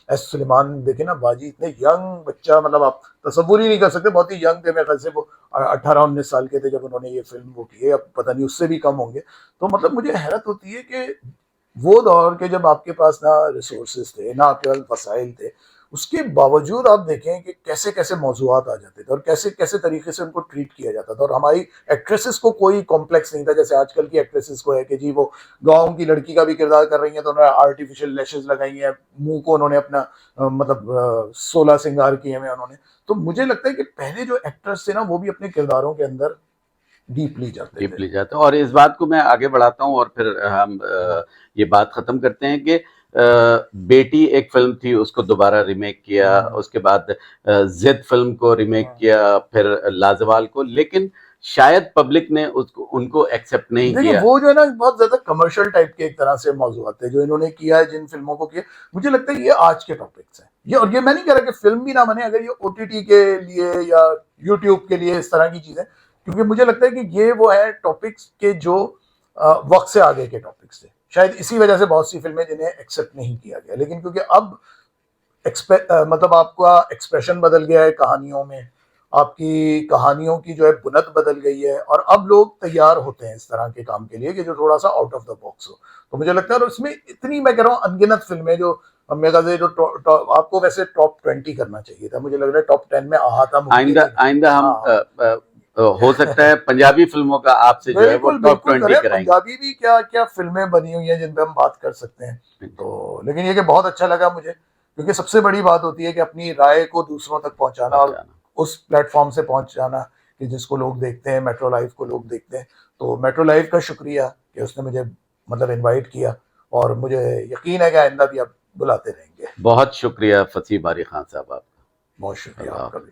एस सुलेमान, देखे ना बाजी, इतने यंग बच्चा, मतलब आप तसव्वुर ही नहीं कर सकते, बहुत ही यंग थे। मेरे ख्याल से वो 18-19 साल के थे जब उन्होंने ये फिल्म वो की है, अब पता नहीं उससे भी कम होंगे। तो मतलब मुझे हैरत होती है कि वो दौर के जब आपके पास ना रिसोर्सेज थे, ना आपके पास वसाइल थे, उसके बावजूद आप देखें कि कैसे कैसे मौजूआत आ जाते थे और कैसे कैसे तरीके से उनको ट्रीट किया जाता था। और हमारी एक्ट्रेसेस को कोई कॉम्प्लेक्स नहीं था, जैसे आजकल की एक्ट्रेसेस को है कि जी वो गांव की लड़की का भी किरदार कर रही हैं तो उन्होंने आर्टिफिशियल लैशेस लगाई हैं, मुंह को उन्होंने अपना 16 श्रृंगार किए हुए उन्होंने। तो मुझे लगता है कि पहले जो एक्टर्स थे ना, वो भी अपने किरदारों के अंदर डीपली जाते। और इस बात को मैं आगे बढ़ाता हूँ और फिर हम ये बात खत्म करते हैं कि बेटी एक फिल्म थी, उसको दोबारा रिमेक किया, उसके बाद जिद फिल्म को रिमेक किया, फिर लाजवाल को, लेकिन शायद पब्लिक ने उनको एक्सेप्ट नहीं किया। वो जो है ना बहुत ज्यादा कमर्शियल टाइप के एक तरह से मौजूद थे जो इन्होंने किया है, जिन फिल्मों को किया। मुझे लगता है ये आज के टॉपिक्स हैं ये, और ये मैं नहीं कह रहा कि फिल्म भी ना बने, अगर ये OTT के लिए या यूट्यूब के लिए इस तरह की चीजें, क्योंकि मुझे लगता है कि ये वो है टॉपिक्स के जो वक्त से आगे के टॉपिक्स थे। शायद इसी वजह से बहुत सी फिल्में जिन्हें एक्सेप्ट नहीं किया गया, लेकिन क्योंकि अब मतलब आपका एक्सप्रेशन बदल गया है कहानियों में, आपकी कहानियों की जो है बुनत बदल गई है, और अब लोग तैयार होते हैं इस तरह के काम के लिए कि जो थोड़ा सा आउट ऑफ द बॉक्स हो। तो मुझे लगता है और उसमें इतनी, मैं कह रहा हूँ, अनगिनत फिल्में जो मेरे ख्याल से जो आपको वैसे टॉप 20 करना चाहिए था, मुझे लग रहा है टॉप 10 में आता। आइंदा हम हो सकता है पंजाबी फिल्मों का आपसे जो है वो टॉप 20 कराएंगे। पंजाबी भी क्या क्या फिल्में बनी हुई हैं जिन पे हम बात कर सकते हैं। तो लेकिन ये कि बहुत अच्छा लगा मुझे, क्योंकि सबसे बड़ी बात होती है कि अपनी राय को दूसरों तक पहुंचाना और उस प्लेटफॉर्म से पहुंचाना कि जिसको लोग देखते हैं, मेट्रो लाइव को लोग देखते हैं। तो मेट्रो लाइव का शुक्रिया कि उसने मुझे मतलब इन्वाइट किया, और मुझे यकीन है कि आइंदा भी आप बुलाते रहेंगे। बहुत शुक्रिया फसीह बारी खान साहब, आपका बहुत शुक्रिया आपका भी।